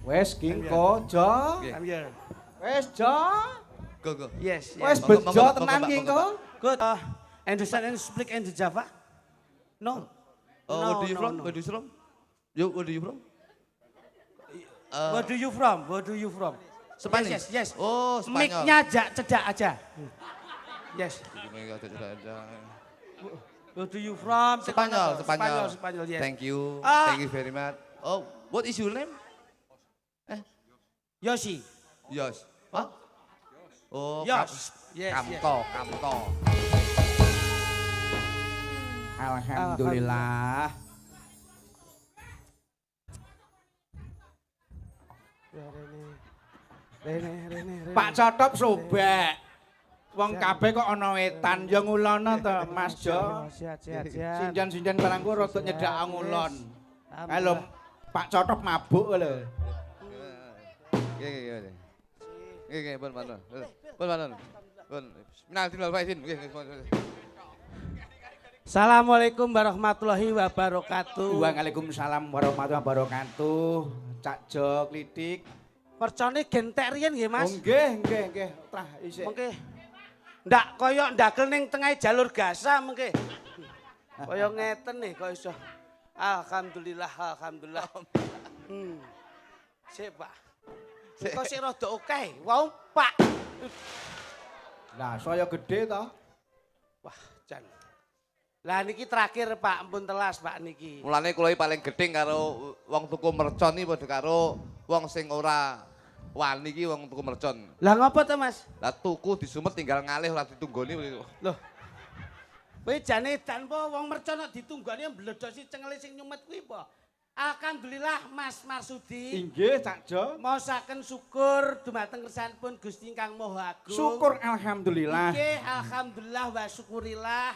Wes Kingko, Jo. I'm here. Wes Jo. Go. Yes. Wes Monggo, bejo monggo, tenan Pak, Kingko. Good. Understand and speak in Java? No. Where do you from? No. Where do you from? Where do you from? Where do you from? Where do you from? Spanish? Yes. Oh, Spanyol. Mic-nya cedak aja. Yes. Where do you from? Spanyol, yes. Thank you. Ah. Thank you very much. Oh, what is your name? Yoshi. Yos. What? Oh, Yos. Yes. Kamto. Alhamdulillah. Rene. Pak Cotop sobek. Wong kabeh kok ana wetan ya ngulono to Mas Jo. Sehat. Sinjan-sinjan barangku rada nyedak ngulon. Halo Pak Cotop mabuk lho. Nggih, pun. Minal faizin. Assalamualaikum warahmatullahi wabarakatuh. Waalaikumsalam warahmatullahi wabarakatuh. Cak Jo Klitik. Percone gentek riyen nggih, Mas. Oh nggih. Trah isih. Mengke ndak kaya ndakel ning tengah jalur gasa mengke. Kaya ngeten nih kok iso. Alhamdulillah. Sik, Pak. Kok sik rada akeh. Wau, Pak. Lah saya gede to. Wah, jan. Lah niki terakhir Pak, ampun telas Pak niki. Mulane kula iki paling gedeng karo wong tuku mercon iki padha karo wong sing ora wani iki wong tuku mercon. Lah ngopo to, Mas? Lah tuku disumet tinggal ngalih ora ditunggoni. Loh. Kowe jane edan po wong mercon kok ditunggoni mbledosi cengele sing nyumet kuwi po. Alhamdulillah Mas Marsudi. Inggih Cak Jo. Mosaken syukur dumateng kersanipun Gusti Ingkang Maha Agung. Syukur alhamdulillah. Nggih, alhamdulillah wa syukurillah.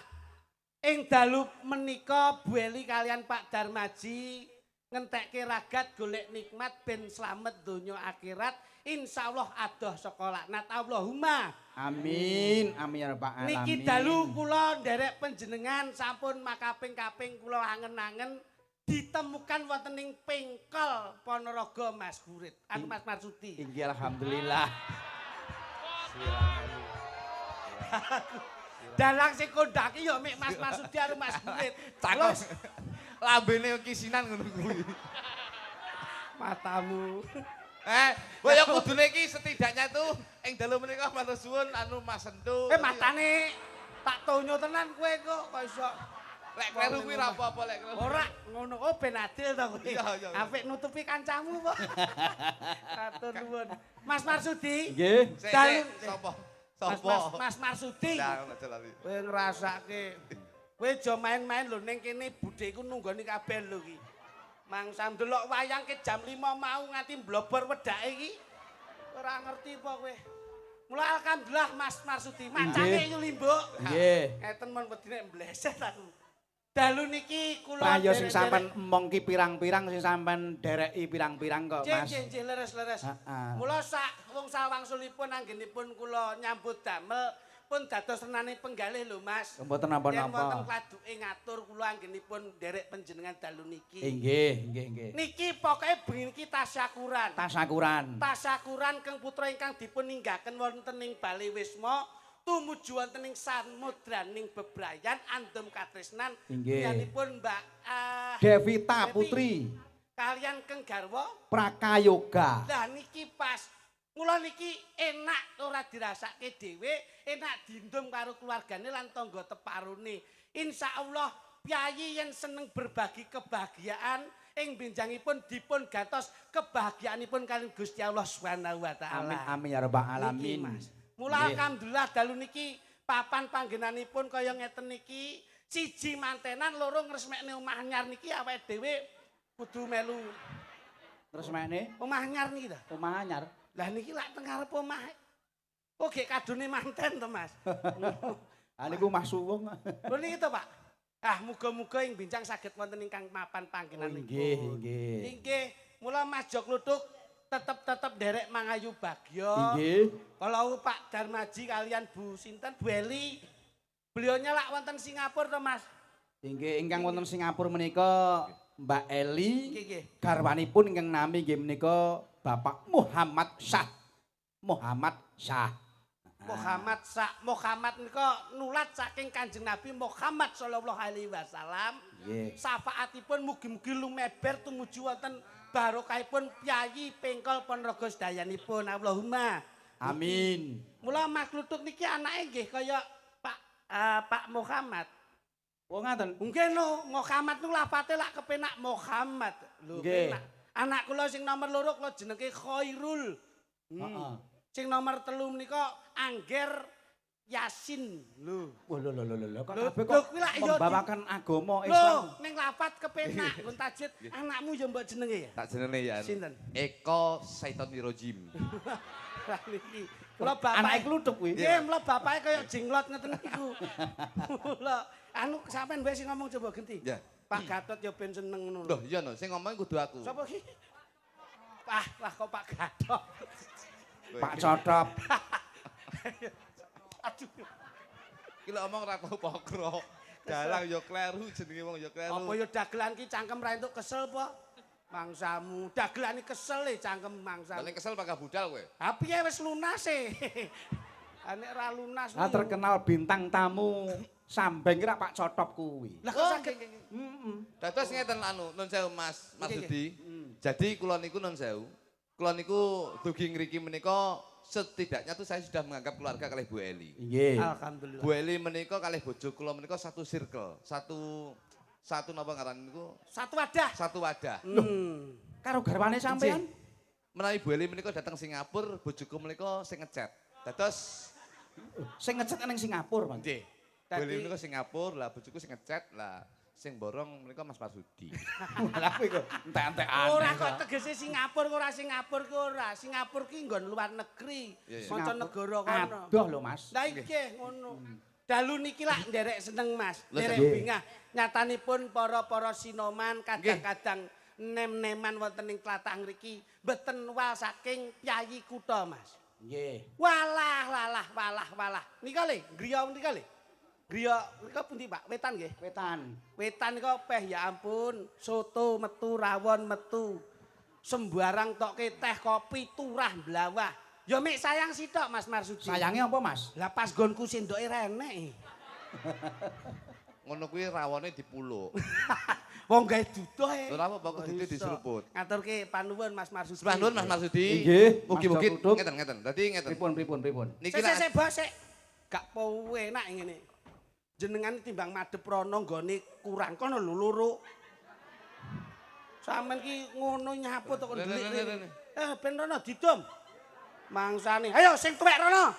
Ing dalu menika Bu Eli kalian Pak Darmaji ngentekke ragat golek nikmat ben slamet donya akhirat. Insyaallah adoh saka laknat Allahumma. Amin ya rabbal alamin. Niki dalu kula nderek panjenengan sampun makaping-kaping kula angen-angen ditemukan wonten ing Pengkol Ponorogo Mas Gurit. Mas Marsudi. Inggih alhamdulillah. Dalang sing kondhaki ya mek Mas Marsudi karo Mas Gurit. Cakep. Lambene kisinan ngono kuwi. Matamu. Ya kudune iki setidaknya tuh ing dalu menika matur suwun anu Mas Sentu. Matane tak tonyo tenan kowe kok iso. Lek kleru kuwi ra apa-apa lek kleru. Ora ngono oh ben adil to kowe. Iya. Apik nutupi kancamu kok. Matur nuwun. Mas Marsudi. Nggih. Sopo? Mas Marsudi. Kowe ngrasake. Kowe aja main-main lho ning kene budheku nunggoni kabeh lho iki. Mangsa ndelok wayang ke jam 5 mau nganti mblobor wedake iki. Ora ngerti apa kowe. Mula alhamdulillah Mas Marsudi. Macane iki limbuk. Nggih. Ngeten men wedine mbleset aku. Dalu niki kula Payo sing sampean emong ki pirang-pirang sing sampean dereki pirang-pirang kok Mas. Nggih, leres-leres. Heeh. Mula sak wong sawangsulipun anggenipun kula nyambut damel pun dados renane penggalih lho Mas. Mboten Yen wonten napa-napa. kladuke ngatur kula anggenipun derek panjenengan dalu niki. Nggih. Niki pokoke bengi iki tasyakuran. Tasyakuran keng putra ingkang dipun ninggaken wonten ing Bali Wisma tumuju wonten ing samudraning bebrayan andhem katresnan yanipun Mbak Devita Putri kalian keng garwa Prakayoga. lah niki pas mula niki enak ora dirasake dhewe enak dindum karo keluargane lan tangga teparune insyaallah piyayi yen seneng berbagi kebahagiaan ing benjangipun dipun gantos kebahagiaanipun kalian Gusti Allah Subhanahu wa taala. Amin ya rabbal alamin. Mula alhamdulillah dalu niki papan panggenanipun kaya ngeten niki siji mantenan loro ngresmekne omah anyar niki awake dhewe kudu melu Ngresmekne omah anyar niki ta. omah anyar. Lah niki lak teng ngarep omah. Kok gek kadune manten to Mas. Ah niku Mas Suwung. Lho niki to Pak. Muga-muga ing bincang saged wonten ingkang mapan panggenanipun. Nggih. Nggih. Mula Mas Jok Lutuk tetep derek mangayu bagyo. Nggih. Kalau Pak Darmaji kalian Bu Sinten, Bu Eli, beliaunya lak wonten Singapura to Mas. Nggih, ingkang wonten Singapura menika Mbak Eli Nggih. garwanipun ingkang nami nggih menika Bapak Muhammad Syah. Muhammad Syah. Muhammad nika nulat saking Kanjeng Nabi Muhammad sallallahu alaihi wasallam. Nggih. Syafaatipun mugi-mugi lumeber tumuju wonten barokahipun Pyayi Pengkol Ponorogo sedayanipun. Allahumma Amin. Mula Mas Kluthuk niki anake nggih kaya Pak Muhammad. Oh ngaten. Nggih no, Muhammad niku lafate lak kepenak Muhammad. Lho, Nggih. penak. Anak kula sing nomor 2 kula jenenge Khairul. Heeh. Sing nomor 3 menika Angger Yasin. Lho. Wah lho kok Lho, kabeh lho, kok kuwi lak ya membawakan agama Lho, Islam. ning lafat kepenak nggon tajid anakmu ya mbok jenenge ya. Tak jenenge ya. Sinten? Eko Saitonirojim. Lah niki. Kula bapak Anake kluthuk kuwi. Nggih, mula bapake kaya jinglot ngeten niku. Mula anu sampean wae sing ngomong coba genti. Ya. Pak Gatot ya ben seneng ngono. Loh, iya no, sing ngomong kudu aku. Sapa ki? Wah kok Pak Gatot. Pak Cotop. Aduh. Ki lek omong ora tau pokro. Dalang yo kleru jenenge wong yo kleru. Apa ya dagelan ki cangkem ra entuk kesel apa? Mangsamu, dagelan iki kesel e cangkem mangsamu. Paling kesel pagah budal kowe. Ha piye wis lunas e. Nek ra lunas. Nah, terkenal bintang tamu Sambeng kira Pak Cotop kuwi. Lah kok saged Dados ngeten anu, nun sewu Mas Nggih, Marsudi. Jadi kula niku nun sewu. Kula niku dugi ngriki menika setidaknya tuh saya sudah menganggap keluarga kalih Bu Eli. Nggih. Alhamdulillah. Bu Eli menika kalih bojo kula menika satu circle, satu napa ngaran niku? Satu wadah. Satu wadah. Karo garwane sampean? Menawi Bu Eli menika datang Singapura, bojoku menika sing ngechat. Dados Sing ngecet ning Singapura, Mas. nggih. Bu Eli menika Singapura, lah bojoku sing ngechat, lah sing borong menika Mas Marsudi. Lah kuwi kok entek-entekan. Ora kok tegese Singapura ora Singapura ku ora. Singapura ki nggon luar negeri. Mancanegara kono. Adoh lho, Mas. Lah iki ngono. Dalu niki lak nderek seneng Mas. Nderek Nggih. bingah. Nyatanipun para sinoman kadang-kadang nem-neman wonten ing tlatah ngriki mboten wal saking Pyayi kutha Mas. Nggih. Walah. Nika le, griya nika le. Griya nika pundi Pak? Wetan nggih. Wetan nika peh ya ampun, soto metu, rawon metu. Sembarang tokke teh kopi turah blawah. Ya mik sayang sitok Mas Marsudi. Sayange apa, Mas? Lah pas gonku sendoke renek. Ngono kuwi rawone dipuluk. Wong gawe duduh e. Ora apa-apa kok dite diseruput. Ngaturke panuwun Mas Marsudi. Sembah nuwun Mas Marsudi. Nggih, Mugi-mugi Mas Cokuduk. ngeten. Dadi ngeten. Pripun? Niki Sik bos sik. Gak powe enak ngene. Jenengan timbang madhep rono nggone kurang kono lho loro. Sampeyan ki ngono nyapu to kok ndelik. Ben rono didom. Mangsane. Ayo sing tuwek rono.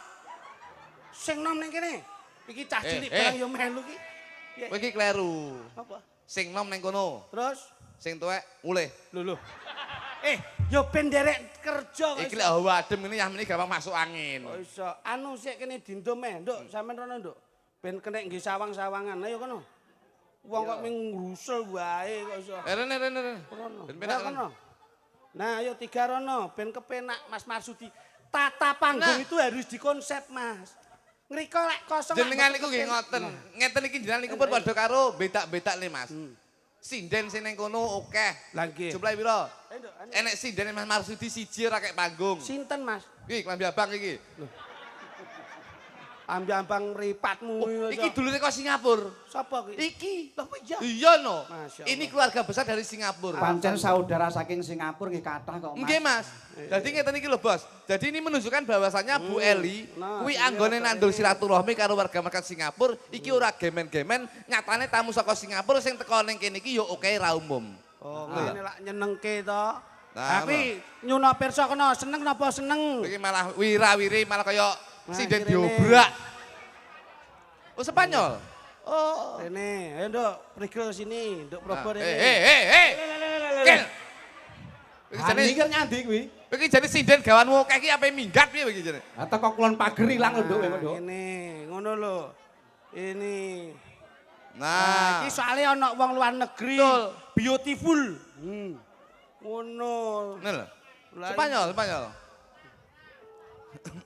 Sing nom ning kene. Iki cah cilik barang yo melu ki. Kowe iki kleru. Apa? Sing nom ning kono, Terus sing tuwek mulih. lho. Yo ben derek kerja kok. Iki lek hawa adem ngene yah meneh gampang masuk angin. Kok iso. Anu sik kene dindom Nduk. Sampeyan rono, Nduk. Ben kena nggih sawang-sawangan. Ayo kono. Wong kok ming ngrusel wae kok iso. Rene. Rono. Ben penak Kono. Nah, ayo tiga rono ben kepenak Mas Marsudi. Tata panggung itu harus dikonsep, Mas. Ngriko lek kosong. Jenengan niku nggih ngoten. Ngeten iki jenengan niku pun padha karo betak-betak le Mas. Sinden sing ning kono akeh. Lah nggih. Jumlahe pira? Nduk. Enek sinden Mas Marsudi siji ora kek panggung. Sinten, Mas? Iki klambi abang iki. Ambang ripatmu Iki dulure kok Singapura. Sapa ki? Iki. Lho iya. Iya no. Masya Ini keluarga besar dari Singapura. Pancen saudara saking Singapura nggih kathah kok, Mas. Nggih Mas. Jadi ngeten iki lho Bos. Jadi ini menunjukkan bahwasannya Bu Eli kuwi anggone nandur silaturahmi karo warga masyarakat Singapura, iki ora gemen-gemen, nyatane tamu saka Singapura sing teko ning kene iki ya oke ra umum. Oh, ngene lak nyenengke to. Nah, Tapi nyuna pirsa kena seneng napa seneng? Iki malah wira-wiri malah kaya sinden kene. diobrak. Oh Spanyol. Oh. Rene, ayo Nduk, prigel sini, Nduk probo rene. Kel. Iki kan nyandi kuwi. Iki jane sinden gawanmu akeh iki ape minggat piye iki jane? Ha teko kulon pager ilang lho, Nduk, Nduk. Ini, ngono lho. Ini. Nah, Iki soalnya ana wong luar negeri. Betul. Beautiful. Ngono. ngene lho. Spanyol.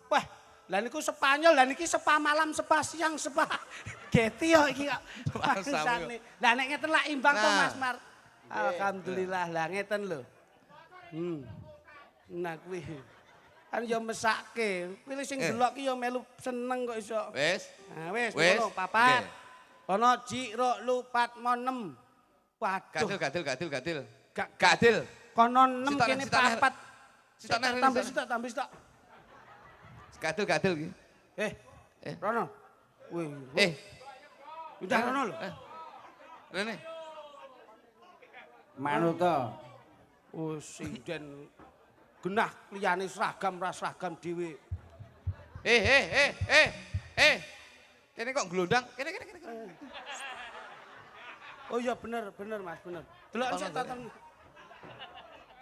Wah, lah niku Spanyol, lah niki sepa malam, sepa siang, sepa geti yo iki kok. Bangsane. Lah nek ngeten lak imbang to Nah. Mas Mar. Alhamdulillah lah ngeten lho. Nah kuwi. Kan ya mesake. Kuwi sing delok ki ya melu seneng kok iso. Wis. Nah wis ngono papat. Ana jik rok lupat mo 6. Waduh. Gadil. Gadil. Kono 6 kene papat. Sitok tambah sitok. Gadil iki. Rono. Wih. Udah rono lho. Rene. Manut to. Oh sinden genah liyane seragam ra seragam dhewe. Kene kok glondang? Kene. Oh iya bener Mas, bener. Delok sik tonton.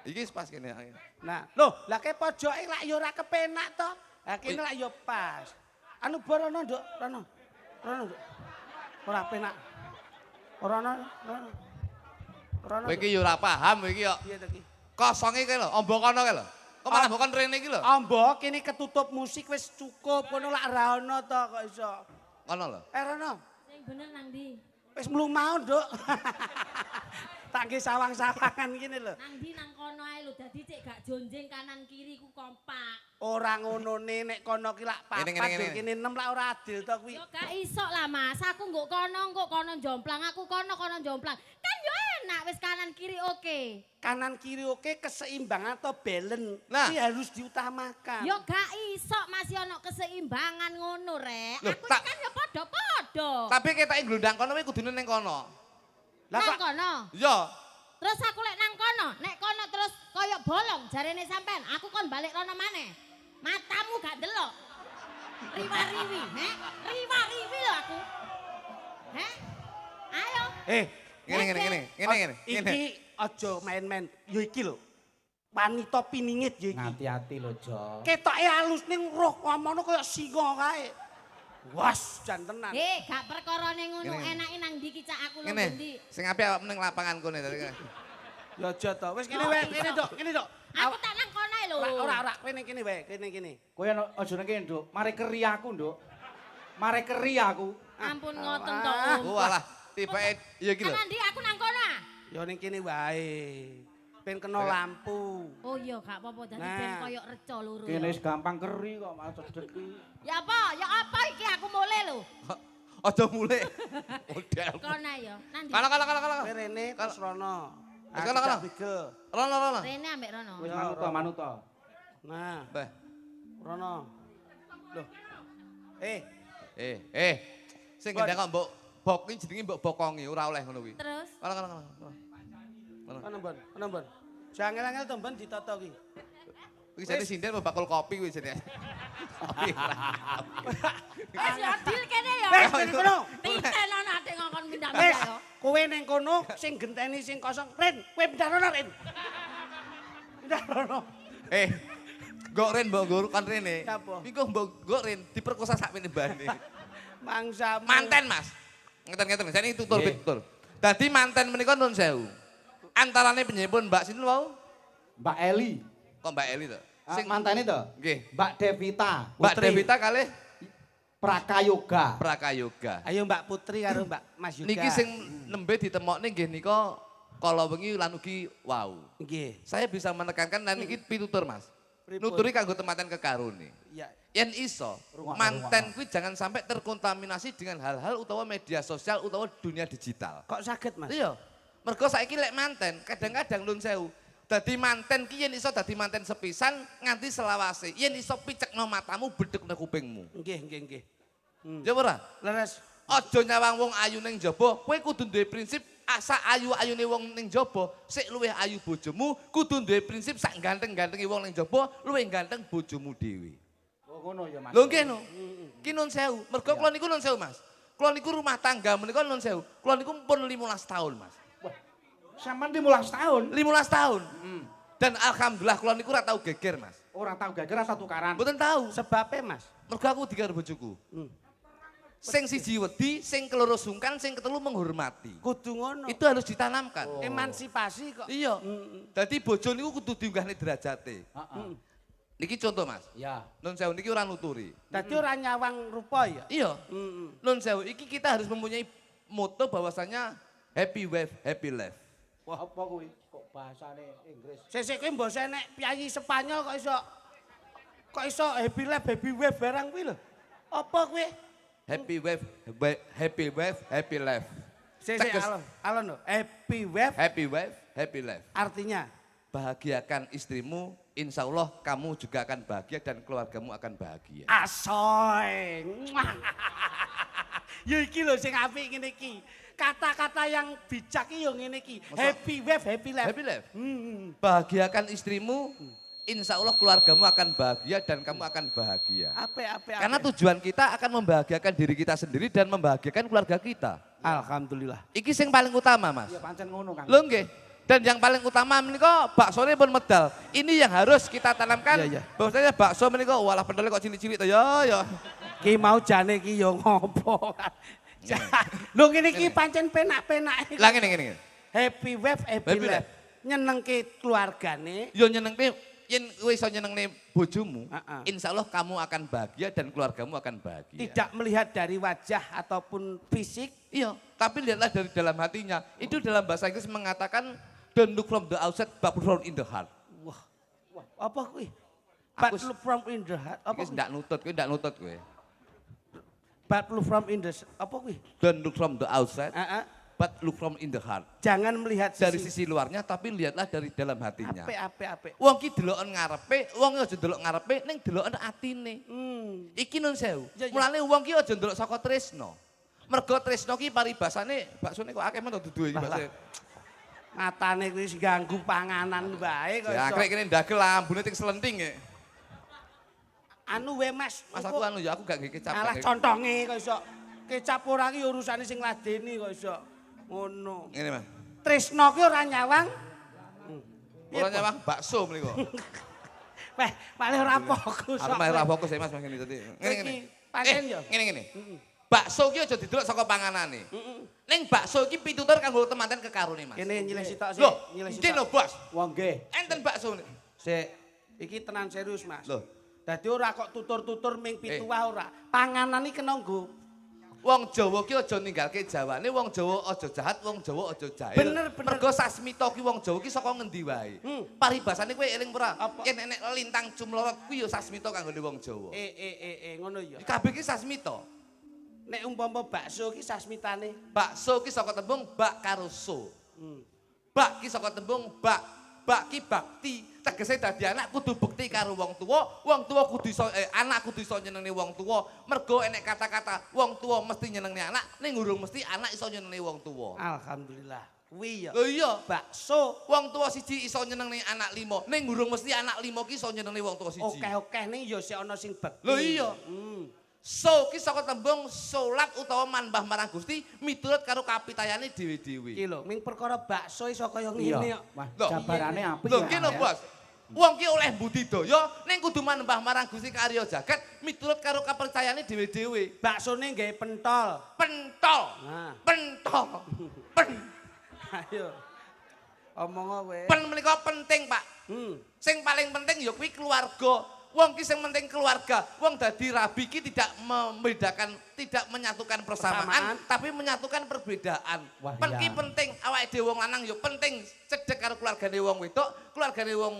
Iki pas kene. Nah, lho, lah ke pojoke lak ya ora kepenak to. Lah kene lak ya pas. Anu borono, Nduk, rono. Nduk. Ora penak. Ora ono. Kowe iki ya ora paham iki kok. Piye to iki? Kosonge kae lho, ombo kono kae lho. Kok malah mbok kon rene iki lho. Ombo kene ketutup musik wis cukup, kono lak ra ono to kok iso. Kono lho. Rono. Sing bener nang ndi? Wis mlumau, Nduk. Tak nggih sawang-sawangan ngene lho. Nang ndi nang kono ae lho, dadi cek gak jonjeng kanan kiri ku kompak. Ora ngonone nek kono ki lak papat, kene 6 lak ora adil to kuwi. Yo gak iso lah Mas, aku nggo kono jomplang, aku kono jomplang. Kan yo enak wis kanan kiri oke. Kanan kiri oke, keseimbangan atau balance. Nah. Ini harus diutamakan. Yo gak iso masih ono keseimbangan ngono rek. Loh, Aku tak- kan yo padha-padha. Tapi ketake glondang kono kuwi kudune ning kono. Lah Nang kok kono. Iya. Terus aku lek nang kono, nek kono terus koyok bolong jarene sampean, aku kon balik rono maneh. Matamu gak delok. Riwa-riwi, riwa-riwi lho aku. Ayo. Ngene. Iki aja main-main. Yo iki lho. Wanita piningit yo iki. Hati-hati lho, Jo. Ketoke halus ning roh ngono kaya singa kae. Was, jan tenan. Gak perkarane ngono, Ngene. enake nang ndi ki cak aku lho Ngene. ndi. Sing apik awak ning lapangan kene tadi. Ya aja to. Wis kene wae, kene Dok. Aku tak nang kono ae lho. Ora, kene wae, kene. Kowe aja nang kene, Nduk. Mari keri aku, Nduk. Mari keri aku. Ampun ngoten to, Om. Oh alah, tibake ya iki lho. Nang ndi aku nang kono ah? Ya ning kene wae. Ben kena lampu. Oh iya gak apa-apa dadi Nah. ben koyo reca loro. Kene wis gampang keri kok malah cedek iki. Ya apa iki aku mulai lho. Aja mulai. Model. Kono ae yo. Nang ndi? Kono. Kowe rene terus rono. Kono. Bigel. Rono. Rene ambek rono. Wis Ya, manut to. Nah, Beh. rono. Loh. Sing gendang kok mbok bok iki jenenge mbok bokongi ora oleh ngono kuwi. Terus Kono. Ana mbon. Jangel-angel to mbon ditata ki. Iki jane sinden mbok bakul kopi kuwi jane. Kopi ora. wis yo deal kene yo. Wes ning kono. Titen ana ate ngongkon pindah Wes, yo. kowe ning kono sing genteni sing kosong. Ren, kowe pindah rono, Ren. Pindah rono. Nggo ren mbok nggo kan rene. Apa? Iku mbok nggo ren diperkosa sak meneh bane. Mangsa Manten, Mas. Ngeten. Jane tutur. Dadi manten menika nun sewu. Antarane penyipun Mbak sinten wau? Mbak Eli. Kok Mbak Eli to? Sing mantane to? Nggih. Mbak Devita. Mbak Putri. Devita kalih Prakayoga. Prakayoga. Ayo Mbak Putri karo Mbak Mas Yuda. Niki sing nembe ditemokne nggih nika kala wengi lan ugi wau. nggih. Saya bisa menekankan dan niki pitutur, Mas. Pripun? Nuturi kanggo tematen kekarone. Iya. Yen iso, manten kuwi jangan sampai terkontaminasi dengan hal-hal utawa media sosial utawa dunia digital. Kok saged, Mas? Iya. Mergo saiki lek manten, kadang-kadang lun sewu. Dadi manten ki yen iso dadi manten sepisan nganti selawase. Yen iso picekno matamu, bedhekno kupingmu. Nggih. Ya ora? Leres. Aja nyawang wong ayu ning jaba, kowe kudu duwe prinsip asa ayu-ayune wong ning jaba, sik luwih ayu bojomu, kudu duwe prinsip sak ganteng-gantengi wong ning jaba, luwih ganteng bojomu dhewe. Oh ngono ya, Mas. Lho nggih no. Ki nun sewu. Mergo kula niku nun sewu, Mas. Kula niku rumah tangga menika nun sewu. Kula niku pun 15 tahun, Mas. Sampeyan 15 tahun. 15 tahun. Dan alhamdulillah kula niku ora tau geger, Mas. Ora tau gagal ora tukaran. Mboten tahu. Sebabnya, Mas. Mergo aku dikaro bojoku. Sing siji wedi, sing keloro sungkan, sing ketelu menghormati. Kudu ngono. Itu harus ditanamkan. Emansipasi kok. Iya. Dadi bojo niku kudu diunggahne derajate. Heeh. Niki contoh, Mas. Ya. Nun sewu niki ora nuturi. Dadi ora nyawang rupa ya. Iya. Nun sewu iki kita harus mempunyai moto bahwasanya happy wife, happy life. Wah, apa kuwi? Kok bahasane Inggris. Sesek kuwi mbok nek piyayi Spanyol kok iso happy life, happy wave barang kuwi lho. Apa kuwi? Happy wave, happy life. Sesek alon lho. Happy wave, happy life. artinya Bahagiakan istrimu, insya Allah kamu juga akan bahagia dan keluargamu akan bahagia. asoy. Ya iki lho sing apik ngene iki. Kata-kata yang bijak iki yo ngene iki. Happy wave, happy life. Happy life. Bahagiakan istrimu, insya Allah keluargamu akan bahagia dan kamu akan bahagia. Apik. Karena tujuan kita akan membahagiakan diri kita sendiri dan membahagiakan keluarga kita. Alhamdulillah. Iki sing paling utama, Mas. Ya pancen ngono, Kang. Lho nggih. Dan yang paling utama menika baksone pun medal. Ini yang harus kita tanamkan. Iya. Bahwasanya bakso menika walah pentole kok cilik-cilik to ya. Ki mau jane ki yo ngopo. Lho ngene iki pancen penak-penak. Lah ngene. Happy wave, happy Happy life. Nyenengke keluargane. Yo nyenengke yen kowe iso nyenengne bojomu, Heeh. insya Allah kamu akan bahagia dan keluargamu akan bahagia. Tidak melihat dari wajah ataupun fisik. Iya, tapi lihatlah dari dalam hatinya. Itu dalam bahasa Inggris mengatakan don't look from the outside but from in the heart. Wah, apa kuwi? Aku But look from in the heart. Apa Iki kuwi? ndak nutut kowe. But look from in the apa kuwi? Don't look from the outside Heeh. but look from in the heart. Jangan melihat Dari sisi luarnya tapi lihatlah dari dalam hatinya. apik. Wong ki deloken ngarepe, wong aja delok ngarepe ning deloken atine. Iki nun sewu. Ya, ya. Mulane wong ki aja ndelok saka tresno. Mergo tresno ki paribasane baksone kok akeh men dudu iki bakso. Matane kuwi ganggu panganan wae kok Ya iso. akrek kene ndagel ambune ting selenting ya. Anu we Mas. Mas aku anu ya aku gak nggih kecap. Alah contonge kok iso. Kecap ora ki urusane sing ladeni kok iso. Ngono. Ngene Mas. Tresno ki ora nyawang. Ora nyawang bakso mriko. Weh, malah ora fokus. Aku mah ora fokus ya Mas ngene tadi. Iki pancen yo. Ngene. Bakso ki aja didelok saka panganane. Ning bakso iki pitutur kanggo temanten kekarone Mas. Kene nyilih sitok sih, Loh, nyilih iki lho sitok. Bos. Wong nggih. Enten bakso nih. Sik, iki tenan serius Mas. Loh. Dadi ora kok tutur-tutur ming pituwah ora. Panganan iki kena nggo. Wong Jawa ki aja ninggalke Jawane, wong Jawa aja jahat, wong Jawa aja jahil. Bener. Mergo sasmita ki wong Jawa ki saka ngendi wae. Paribasane kowe eling ora? Apa? Yen enek lintang cumlorot kuwi ya sasmita kanggone wong Jawa. Ngono ya. Kabeh ki sasmita. Nek umpama bakso ki sasmitane. Bakso ki saka tembung bak karo so. Bak ki saka tembung bak. Bak ki bakti. Tegese dadi anak kudu bekti karo wong tuwa kudu iso anak kudu iso nyenengne wong tuwa. Mergo enek kata-kata wong tuwa mesti nyenengne anak, ning urung mesti anak iso nyenengne wong tuwa. Alhamdulillah. Kuwi ya. Lho iya, Bakso wong tuwa siji iso nyenengne anak 5, ning urung mesti anak 5 ki iso nyenengne wong tuwa siji. oke ning ya sik ana sing bekti. Lho iya. So ki saka tembung salat utawa manembah marang Gusti miturut karo kapitayane dhewe-dhewe. Iki lho, ming perkara bakso iso kaya Iya. ngene kok. Wah, Loh, jabarane apik Lho ya. ki lho Bos. Wong ki oleh budidaya ning kudu manembah marang Gusti karya jagat miturut karo kapercayane dhewe-dhewe. Baksone nggawe pentol. Pentol. Nah, Pentol. Pen. ayo. Omong wae. Pen menika penting, Pak. Sing paling penting ya kuwi keluarga. Wong ki sing penting keluarga. Wong dadi rabi ki tidak membedakan, tidak menyatukan persamaan, tapi menyatukan perbedaan. Wah, Pen ki iya. penting, awake dhewe wong lanang ya penting cedhek karo keluargane wong wedok, keluargane wong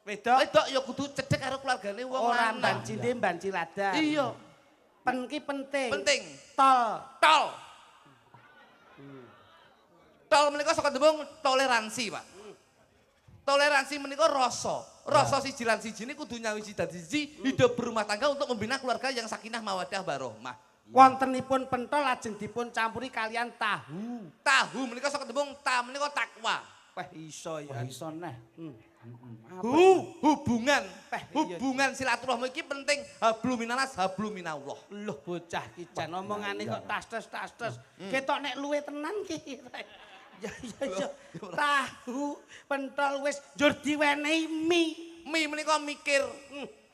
Wedok wedok ya kudu cedhek karo keluargane wong ora lanang. mbancine mbanci ladan. Iya, Pen ki penting. penting. Tol. Tol. Tol menika saka tembung toleransi, Pak. Toleransi menika rasa. Rasa siji lan siji ini kudu nyawiji dadi siji, hidup berumah tangga untuk membina keluarga yang sakinah mawaddah warahmah. Wontenipun pentol lajeng dipun campuri kalian tahu. Tahu menika saka tembung ta menika takwa. Wah iso ya. Wah iso neh. Hubungan. Iya. Hubungan silaturahmi iki penting. Hablum minanas, hablum minallah. Loh bocah ki jan omongane kok tastes. Ketok nek luwe tenan ki. Ya. Tahu pentol wis njur diwenehi mie. Mi menika mikir.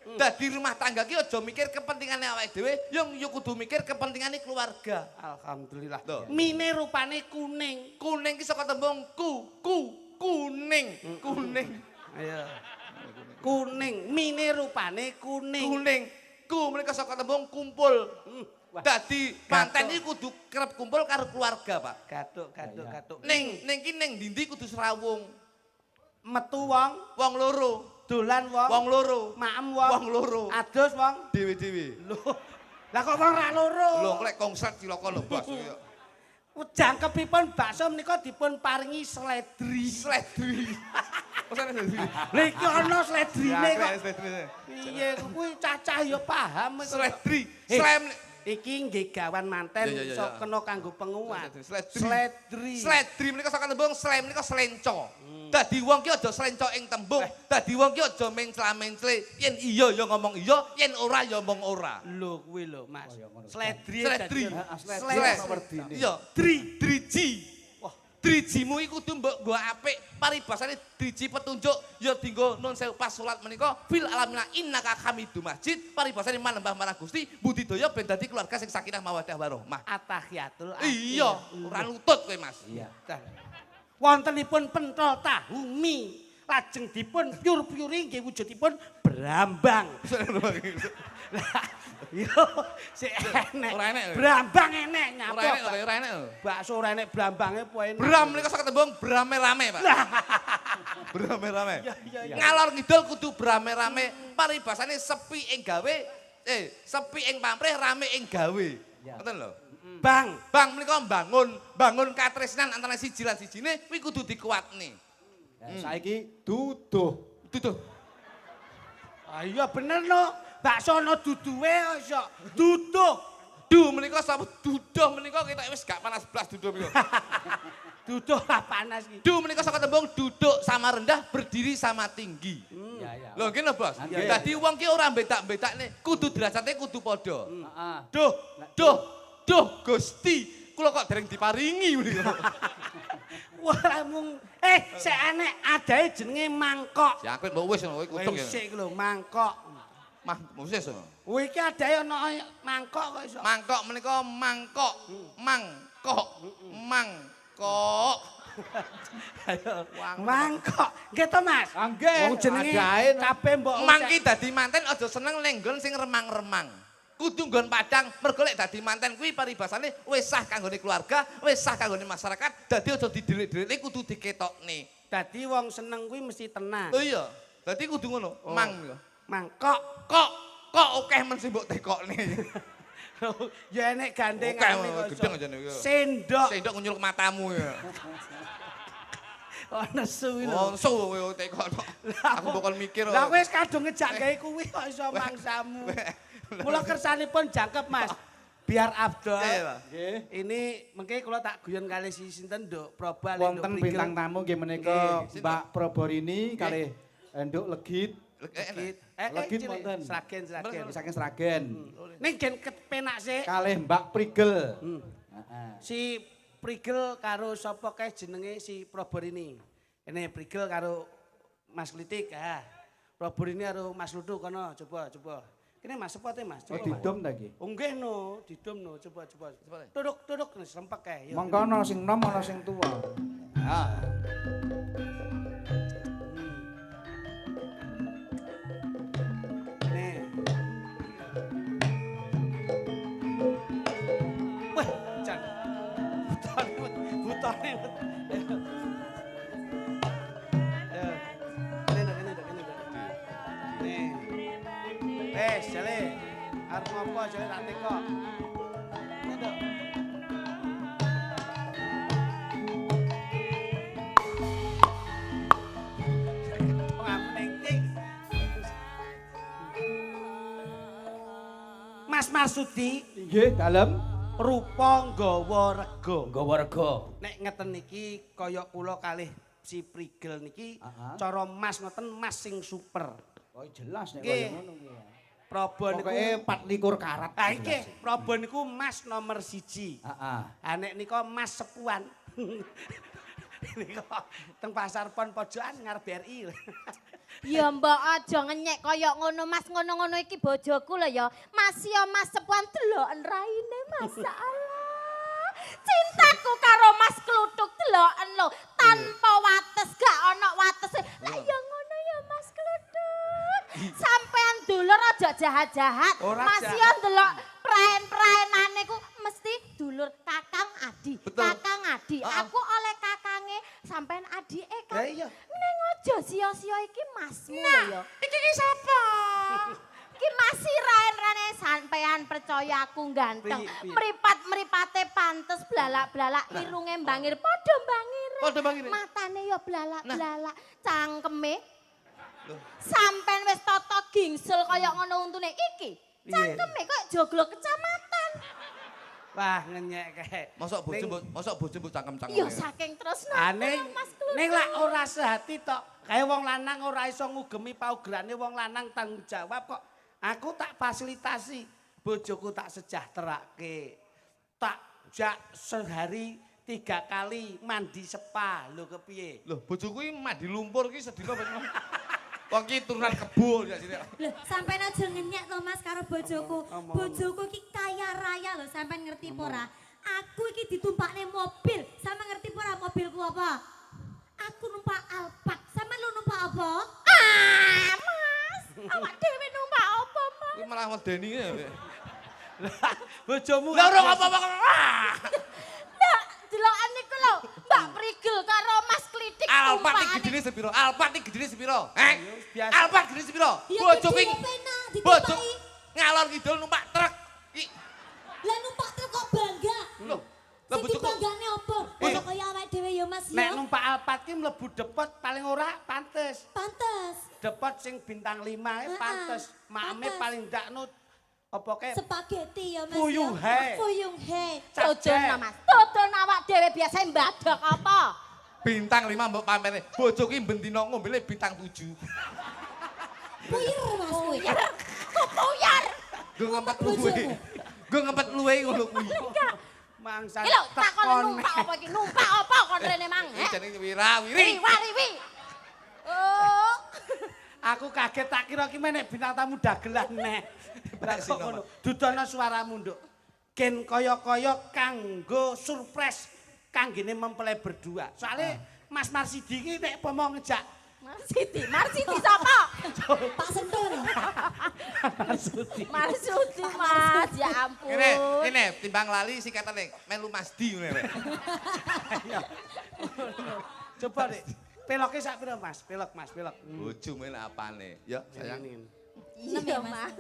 Dadi rumah tangga ki aja mikir kepentingane awake dhewe, yo kudu mikir kepentingane keluarga. Alhamdulillah. Loh. Mine rupane kuning. Kuning ki saka tembung kuning. Ayo. Kuning, mine rupane kuning. Kuning. Ku menika saka tembung kumpul. Dadi manten iki kudu kerep kumpul karo keluarga, Pak. Gatuk. Ning ki ning ndi kudu serawung. Metu wong, wong loro, dolan wong, wong loro, maem wong, wong loro, adus wong, dewe-dewe. lho. Lah kok wong ra loro? Lho klek konslet cilaka lho Bos. Jangkepipun bakso menika dipun paringi sledri. Sledri. Maksudnya sledri. Lha iki ana sledrine kok. Sledri. Piye kuwi cacah ya paham. Sledri. Slem. Iki nggih gawan manten sok kena kanggo penguat. Sledri. Sledri menika saka tembung slem menika slenco. Dadi wong ki aja slenco ing tembung. Dadi wong ki aja mencla-mencle. Yen iya ya ngomong iya, yen ora ya ngomong ora. Lho kuwi lho Mas. Sledri. Sledri. Sledri. Iya, driji. Wah, drijimu iku kudu mbok nggo apik. Paribasane driji petunjuk ya dienggo nun sewu pas salat menika fil alamina innaka hamidum masjid. Paribasane manembah marang Gusti budidaya ben dadi keluarga sing sakinah mawaddah warahmah. Atahiyatul Iya, ora lutut kowe Mas. Iya. Wontenipun pentol tahu mie. Lajeng dipun pyur-pyuri nggih wujudipun brambang. Yo, sik enek. Ora enek. Brambang enek nyapa. Ora enek. Bakso ora enek brambange po enek. Bram menika saka tembung brame-rame, Pak. Brame-rame. Iya. Ngalor ngidul kudu brame-rame. Paribasane sepi ing gawe, sepi ing pamrih, rame ing gawe. Ngoten lho. Bang, Menika bangun katresnan antara siji lan sijine kuwi kudu dikuatne. Saiki duduh. ah iya bener no. Bakso ana duduhe iso. Duduh. Du menika sapa duduh menika kita wis gak panas blas duduh menika. Duduh lah panas iki. Du menika saka tembung duduk sama rendah, berdiri sama tinggi. Ya. Lho ngene Bos. Dadi wong ki ora mbetak-mbetakne, kudu derajate kudu padha. Duh Gusti, kula kok dereng diparingi menika. Wah mung sik enek adahe jenenge mangkok. Ya aku mbok wis kowe kutung ya. Sik lho mangkok. Mah wis. Kuwi iki adahe ana mangkok kok iso. Mangkok menika mangkok. Mangkok. Nggih to Mas? Nggih. Wong jenenge kabeh mbok Mangki dadi manten aja seneng lenggon sing remang-remang. Kudu nggon padang mergo lek dadi manten kuwi paribasane wis sah kanggone keluarga, wis sah kanggone masyarakat, dadi aja didelik-delik kudu diketokne. Dadi wong seneng kuwi mesti tenang. Oh iya. Dadi kudu ngono. Mangkok. Kok akeh men sing mbok tekokne. Ya enek gandeng Oke, gedeng aja niku. Sendok. Sendok nyuluk matamu ya. Oh nesu lho. Oh, nesu kowe tekokno. Aku bakal mikir. Lah wis kadung ngejak gawe kuwi kok iso mangsamu. Mula kersanipun jangkep Mas. Biar Abdul. Nggih. Ini mengke kula tak guyon kali si sinten Nduk Proba Wonten bintang tamu nggih menika Mbak Proborini kalih Nduk Legit. Legit wonten. Sragen. Saking Sragen. Ning gen kepenak sih. Kalih Mbak Prigel. Si Prigel karo sapa kae jenenge si Proborini. Ini Prigel karo Mas Klitik. Proborini karo Mas Ludu kono coba. Kene Mas sepote Mas. Oh didom ta iki? Oh nggih no, didom no, coba. Duduk sempek kae. Mongko ana sing nom ana sing tuwa. Nih. Wah, jan. Butane. Jale, arep ngopo jale tak teko. Ini dok. Mas Marsudi, nggih, dalem rupa nggawa rega. Nggawa rega. Nek ngeten niki kaya kula kalih si Prigel niki cara Mas ngoten Mas sing super. Oh jelas nek kaya ngono kuwi. Proba niku 24 karat. Ha iki Proba niku Mas nomor 1. Heeh. Ha nek nika Mas sepuan. Nika teng pasar Pon Pojokan ngarep BRI. Ya mbak aja ngenyek kaya ngono Mas, ngono-ngono iki bojoku lho ya. Mas ya Mas sepuan deloken raine masyaallah. Cintaku karo Mas Kluthuk deloken lho, tanpa wates gak ana watese. Lah ya ngono ya Mas Kluthuk. Sampean dulur aja jahat-jahat. Mas ya ndelok praen-praenane ku mesti dulur Kakang Adi. Kakang Adi, aku oleh kakange sampean adike kan. Ning aja sia-sia iki masmu lho ya. Iki sapa? Iki masih raen-rene sampean percaya aku ganteng. Mripat-mripate pantes blalak-blalak irunge mbangir padha mbangire. Padha mbangire. Matane ya blalak-blalak, cangkeme. Sampean wis tata gingsul kaya ngono untune iki. Cangkeme kok joglo kecamatan. Wah, ngenyek kae. Mosok bojo mbok cangkem-cangkem. Ya saking tresno. Ning lak ora sehati tok. Kae wong lanang ora iso ngugemi paugerane wong lanang tanggung jawab kok. Aku tak fasilitasi, bojoku tak sejahterake. Tak jak sehari 3 kali mandi spa. Lho kepiye? Lho, bojoku iki mandi lumpur iki sedina ben. Wong iki turunan kebo ya sini. Lho, sampean aja ngenyek to Mas karo bojoku. Bojoku iki kaya raya lho, sampean ngerti apa ora? Aku iki ditumpakne mobil. Sampeyan ngerti apa ora mobilku apa? Aku numpak Alphard. Sampeyan lu numpak apa? Ah, Mas. Awak dhewe numpak apa, Mas? Kuwi malah medeni ya. Bojomu Lah ora apa-apa. Ndak, delokan niku lho, Mbak Prigel karo Mas Klitik Alphard iki tumpakane. gedine sepiro? Alphard iki gedine sepiro? Heh? biasa. Alphard gedine sepiro? Ya Bojoku gede iki penak bojo ditumpaki. ngalor kidul numpak truk. Iki Lah numpak truk kok bangga. lho. Lah Sing bojoku dibanggane apa? Ono kaya awake dhewe ya Mas Nek ya. numpak Alphard ki mlebu depot paling ora pantes. Pantes. Depot sing bintang 5 pantes. Makame pantes. paling ndak nut apa kae Spaghetti ya Mas. Fuyung ya. he. Fuyung he. Dodono Mas. Dodono awak dhewe biasa mbadok apa? bintang 5 mbok pamene. Bojoku iki bendina ngombene bintang 7. Puyir Mas kuwi. Kupuyar. Gue ngempet luwe. Gue ngempet luwe ngono kuwi. mangsa Iki lho takon numpak apa iki? Numpak apa kon rene mang? Iki jenenge wirawiri. Wiri. Oh. Aku kaget tak kira ki menek bintang tamu dagelan nek. Lah kok ngono. Dudono suaramu, Nduk. Gen kaya-kaya kanggo surprise kanggene mempelai berdua. Soale Mas Marsidi ki nek pomo ngejak Marsiti sapa? Pak Sentur. Marsudi. Marsudi Mas, ya ampun. Ini timbang lali sikatane melu Masdi ngene. Coba Dik. Peloke sak pira Mas? Pelok Mas, pelok. Bojo men apane? Ya sayang. Iya Mas.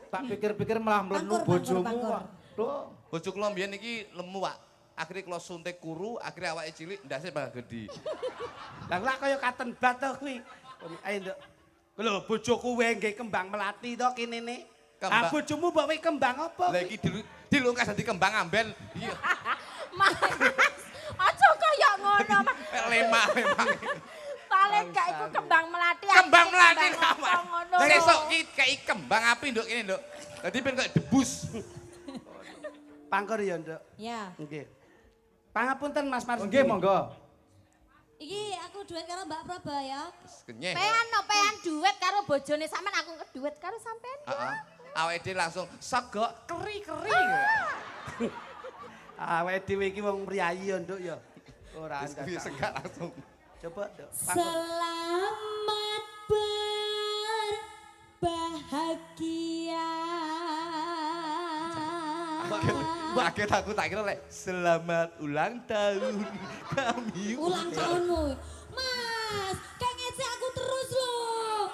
Tak pikir-pikir malah mlenu bojomu kok. Loh, Bojo kula mbiyen iki lemu, Pak. Akhire kula suntik kuru, akhire awake cilik, ndase bakal gedhi. Lah lak kaya katen bat to kuwi. Ayo Nduk. Lho bojoku wae nggih kembang melati to kene ne. Ah bojomu mbok wae kembang apa? Lah iki dilungkas dadi kembang amben. Iya. Mas, aja kaya ngono Mas. Lemak. Paling gak iku kembang melati. Kembang melati apa ngono. Sesuk ki kei kembang api nduk kene nduk. Dadi ben kok debus. Pangkur ya Nduk. Ya. Nggih. Pangapunten Mas Marsudi. nggih monggo. Iki aku duet karo Mbak Praba ya. Kenyeh. Pean duet karo bojone sampean aku keduet karo sampean. Heeh. Awake dhewe langsung sogok keri-keri. Awake dhewe iki wong priyayi ya Nduk ya. Ora Wis kuwi segak langsung. Coba Nduk. Selamat berbahagia. Kaget aku tak kira lek selamat ulang tahun kami. Ulang tahunmu. Mas, kayak ngece aku terus loh.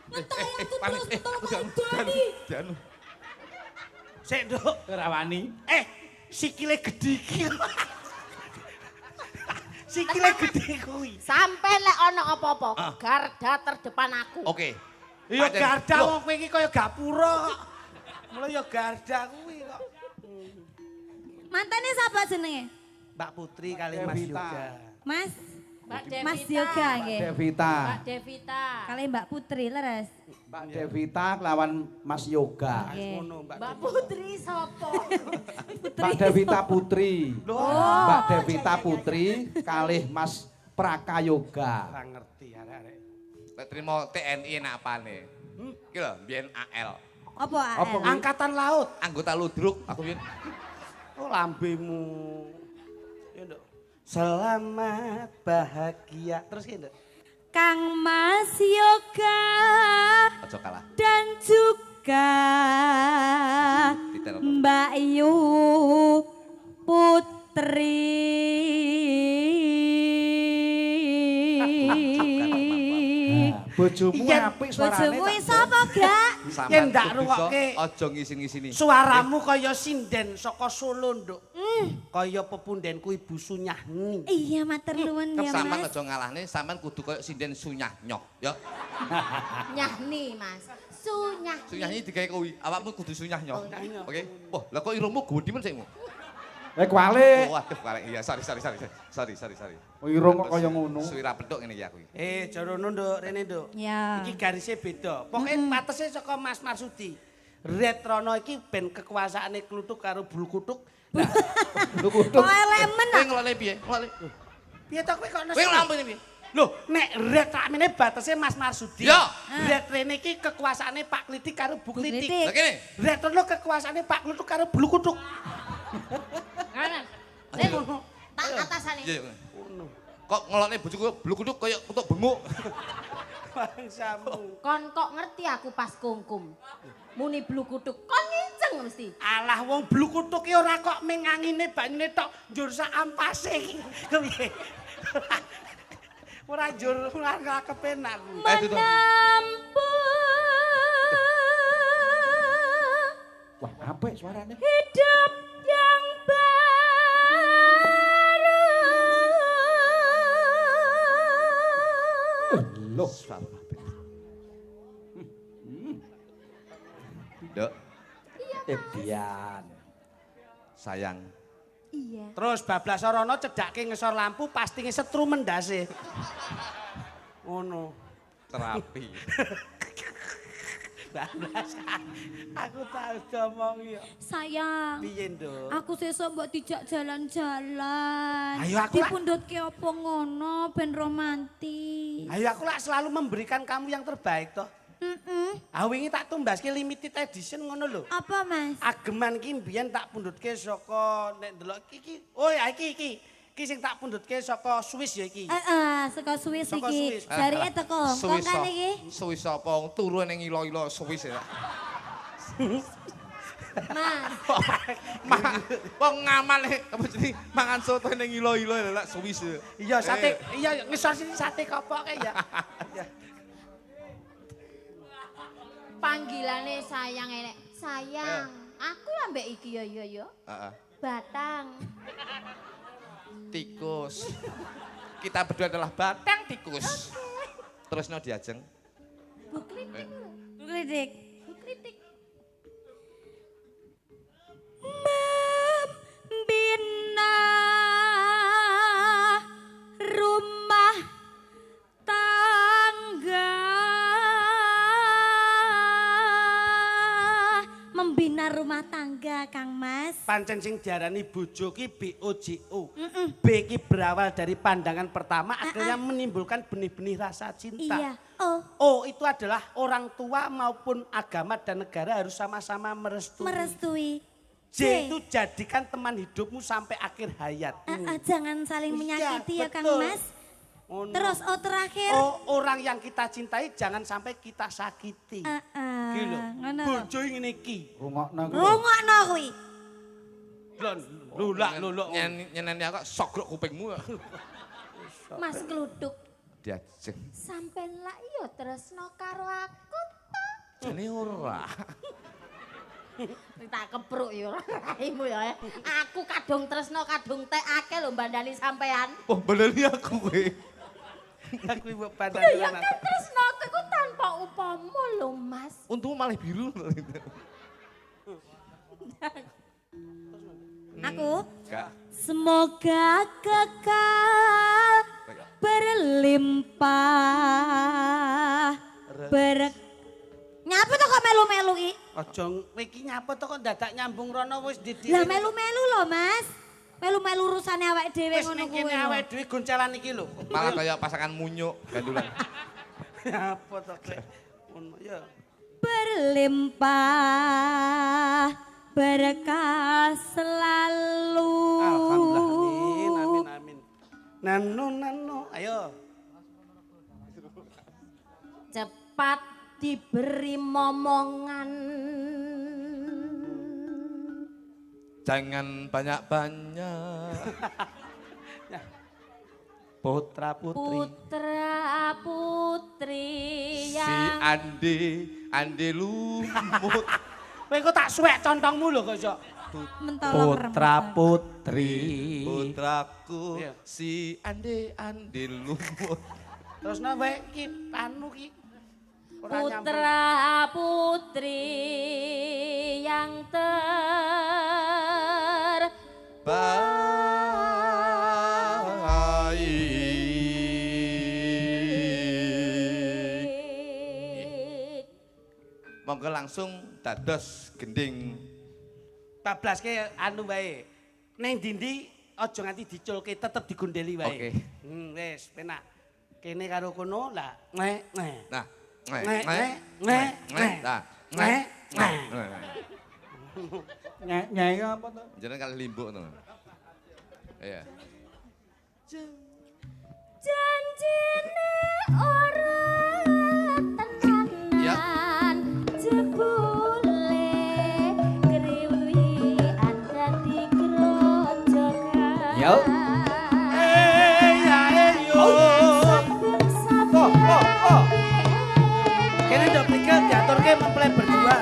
Ngetay aku terus betul-betul. Janu. Sik Nduk. Ora wani. Sikile gedhe iki. Sikile gedhe kuwi. Sampai lek ana apa-apa, garda terdepan aku. Oke. Ya garda wong kowe iki kaya gapura kok. Mula ya garda kuwi kok. Mantannya siapa jenenge? Mbak Putri kali Mas Devita. Yoga. Mas, Mbak Devita. Mas Yoga nggih. Devita. Mbak Devita. Kali Mbak Putri leres. Mbak Devita lawan Mas Yoga. Oke. Ngono Mbak. Mbak Putri sapa? Mbak Devita Putri. Loh, Mbak Devita Putri kalih Mas Prakayoga. ora ngerti arek-arek. Lek trimo TNI enak apane? Iki lho, biyen AL. Apa Apa? AL? Angkatan Laut. Anggota ludruk aku biyen. Oh lambemu. Ya Nduk. Selamat bahagia. Terus ki Nduk. Kang Mas Yoga Aja kalah. dan juga Detail. Mbak Yu Putri. bojomu apik suarane. Bojomu sapa, Gak? Yen ndak rungokke aja ngisin-ngisini. suaramu kaya sinden saka Solo, Nduk. Kaya pepundenku Ibu Sunyahni. Iya, matur nuwun ya, Sampeyan Mas. aja ngalahne, sampeyan kudu kaya sinden sunyah nyok, ya. Nyahni, Mas. Sunyah. Sunyahnya digawe kuwi, awakmu kudu sunyah nyok. Oke. Wah, lah kok irungmu gedhi men sikmu? Kualik. Oh, waduh, kualik. Iya, sorry. Oh, irung kok kaya ngono. Suwira petuk ngene iki aku iki. Jarono, Nduk, rene, Nduk. Ya. Iki garisnya beda. Pokoke patese saka Mas Marsudi. Retrono iki ben kekuasaane kluthuk karo bulu kutuk. Lah, Lu kudu. Kok elemen Kowe ngelone piye? Ngelone. piye to kowe kok Kowe nglampune piye? Lho, nek red ramene batese Mas Marsudi. Ya. Red rene iki kekuasaane Pak Klitik karo Bu Klitik. Klitik. Lah kene. Red rono kekuasaane Pak Kluthuk karo bulu kutuk. Kanan. Tak atasane. Iya. Kok ngelone bojoku bluk kuduk kaya kutuk benguk. Bangsamu. Kon kok ngerti aku pas kungkum. Muni blu kutuk. Kon nginceng mesti. Alah wong bulu kutuk ki ora kok ming angine banyune tok njur sak ampase iki. Kepiye? Ora njur ora kepenak. Menampung Wah, apik suarane. hidup yang baru. Loh, Nduk, Edian. sayang. Iya. Terus bablas rono cedhake ngesor lampu pasti ngesetru mendase. Ngono. Terapi. Bablas. Aku tahu ngomong ya. Sayang. Piye, Nduk? Aku sesuk mbok dijak jalan-jalan. Ayo, aku lah. Dipundhutke apa ngono ben romantis. Ayo aku lah selalu memberikan kamu yang terbaik toh. Ah wingi tak tumbaske limited edition ngono lho. Apa, Mas? Ageman ki mbiyen tak pundhutke saka nek ndelok iki. Oh ya iki. Iki sing tak pundhutke saka Swiss ya iki. Saka Swiss Saka iki. Swiss. Jarike teko Hongkong kan iki. Swiss apa? Turu ning ilo-ilo Swiss ya. Mas, Wong ngamal apa jenenge mangan soto ning ilo-ilo lek Swiss. Iya sate, iya ngisor sini sate kopok ya. Iya. panggilane sayang enek. Sayang, aku lah mbak iki yo. Heeh. Batang. Tikus. Kita berdua adalah batang tikus. Terus no diajeng. Bu Klitik. Bu Klitik. Bu Klitik. Membina rumah tangga. Membina rumah tangga, Kang Mas. Pancen sing diarani bojo ki BOJO. B ki berawal dari pandangan pertama akhirnya menimbulkan benih-benih rasa cinta. Iya. Oh, O itu adalah orang tua maupun agama dan negara harus sama-sama merestui. merestui. J itu jadikan teman hidupmu sampai akhir hayat. Jangan saling Iya, menyakiti ya, Kang betul. Mas. Oh, no. Terus O terakhir. Orang yang kita cintai jangan sampai kita sakiti. Iki lho. Ngono. Bojo ngene iki. Rungokno kuwi. Rungokno kuwi. Lulak. Nyeneni aku sogrok kupingmu. Mas Kluthuk. Diajeng. Sampeyan lak iya tresno karo aku ta? Jane ora. Tak kepruk ya raimu ya. Aku kadung tresno kadung tek akeh lho mbandani sampean. Oh, benernya aku kowe. Aku ibu pada Ya kan tresno aku tanpa upama lho Mas. Untungmu malah biru. Aku. Enggak. Semoga kekal berlimpah Nyapa to kok melu-melu ki? Aja iki nyapa to kok dadak nyambung rono wis didik. Lah melu-melu lho, Mas. Melu-melu urusane awake dhewe Wis ngono ning kuwi. kene awake dhewe goncalan iki lho. Malah kayak pasangan munyuk gandulan. Nyapa to kek ngono ya. Berlimpah berkah selalu. Alhamdulillah amin. Nano ayo. Cepat diberi momongan. Jangan banyak-banyak. Putra putri. Putra putri. putri Si yang Ande lumut. Kowe kok tak suwek contongmu lho kok iso. Mentolong Putra putri. Putraku Iya. si Ande lumut. Terus kowe iki anu ki. Ora nyambung. putra putri yang terbaik. Monggo langsung dados gending. Bablaske anu wae. Ning ndi aja nganti diculke tetep digondeli wae. Oke. Wis penak. Kene karo kono lah. Nah. Nah, Nyai apa tuh? Jeneng kali limbuk to. Iya. Janjine ora Ya. tenanan jebule kriwian dadi grojogan. Yo. Kene ndok pikir diaturke mempelai berdua.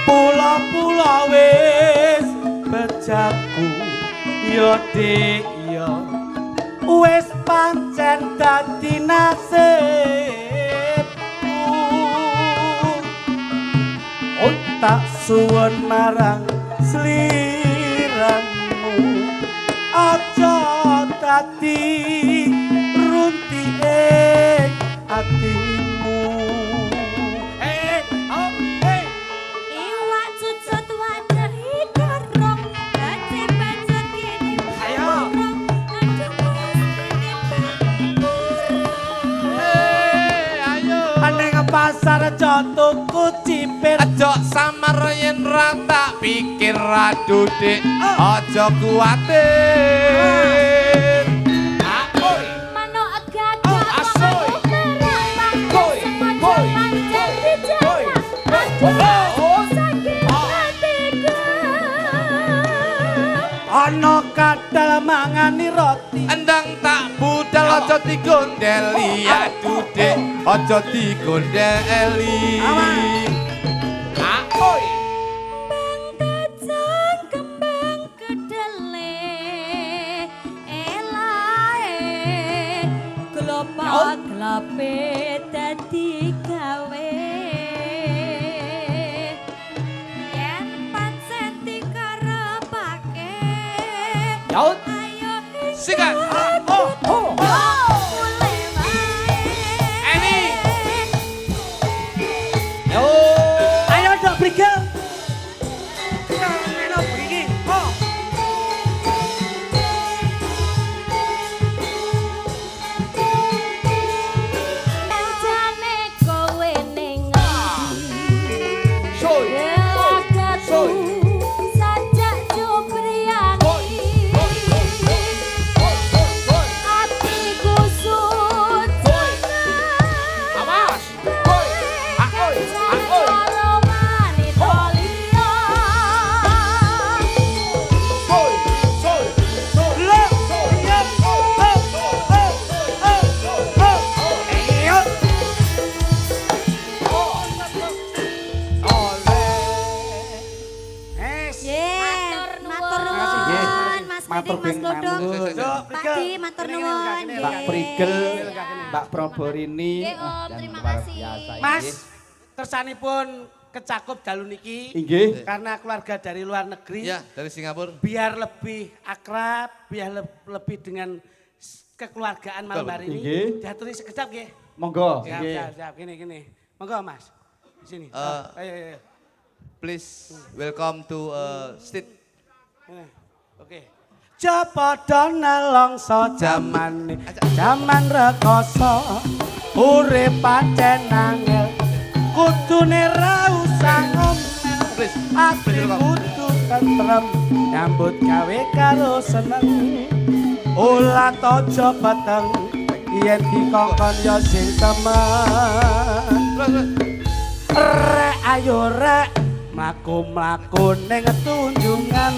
Pula-pula wis bejaku yo dik yo wis pancen dadi nasibku. Tak suwun marang sliramu aja dadi runting atimu. Iwak cucut wajahi dorong, becek-becek gini dorong, aja Neng pasar aja tuku cipir. Aja samar yen ra tak pikir aduh dik aja kuwatir. Manuk gagak manuk berambang semua panjang di jalan aduh sakit hatiku. Ana kadal mangani roti. Endang tak budal aja digondeli aduh dik aja digondeli. Bang tajang kembang kedele, elae gelopak-gelope dadi gawe. Yen pancen dikarepake, Yaut. ayo Sikat. mulai wae. Eni. Yo. Ayo dok brigel. Kene brigi. Jane kowe ning ngendi? Sajak Jubriani. Atiku suci. Awas. Matur nuwun, Mas Matur Beding, Mas bing Glodok. manut. Pak Di, matur nuwun. Mbak Prigel, Mbak Proborini. Nggih, Om, Dan terima luar kasih. biasa ini. Mas, kersanipun kecakup dalu niki Inggih. karena keluarga dari luar negeri Ya, dari Singapura. biar lebih akrab, biar lebih dengan kekeluargaan malam hari ini. Inggih. Diaturi sekedap nggih. Monggo. Siap, Inggih. siap, gini. Monggo Mas. Di sini. Ayo. Please welcome to state. Oke. Japada nelongso jamane jaman rekoso urip pancen angel kudune ra usah ngomel Please. ati kudu tentrem nyambut gawe karo seneng ulah tojo peteng yen dikongkon ya sing temen rek ayo rek Mlaku-mlaku ning tunjungan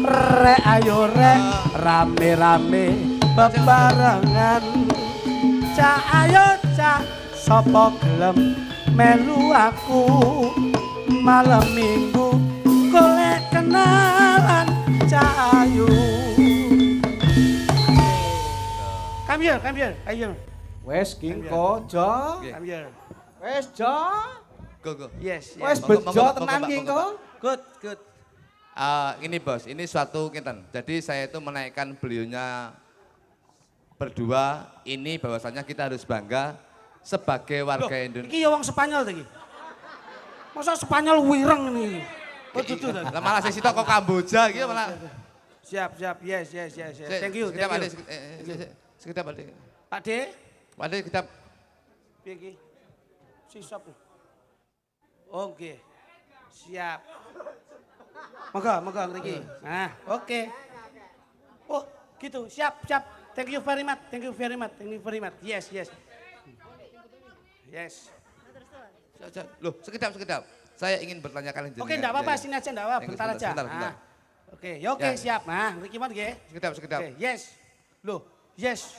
rek ayo rek rame-rame bebarengan cak ayo cak sapa gelem melu aku malam minggu golek kenalan cak ayu. Come here, ayo. Wes Kingko, Jo. Come here. Wes Jo. Go. Yes. Wes bejo tenan Kingko. Good. Ini bos, ini suatu kinten. Jadi saya itu menaikkan beliaunya berdua. Ini bahwasannya kita harus bangga sebagai warga Indonesia. Iki ya wong Spanyol ta iki. Masa Spanyol wireng ini. Oh dudu ta. Lah malah sisi kok Kamboja iki malah. Siap. Yes. Thank you. Sekedap Pak De. Pak De. Pak De kita Piye iki? Sisop. Oke. Siap. Moga ngriki. Nah, oke. Oh, gitu. Siap. Thank you very much. Yes. Loh, sekedap. Saya ingin bertanya kalian. Oke, enggak apa-apa, sini aja enggak apa-apa, bentar aja. Bentar. Oke, siap. Nah, ngriki mon nggih. Sekedap. Oke, yes. Loh, yes.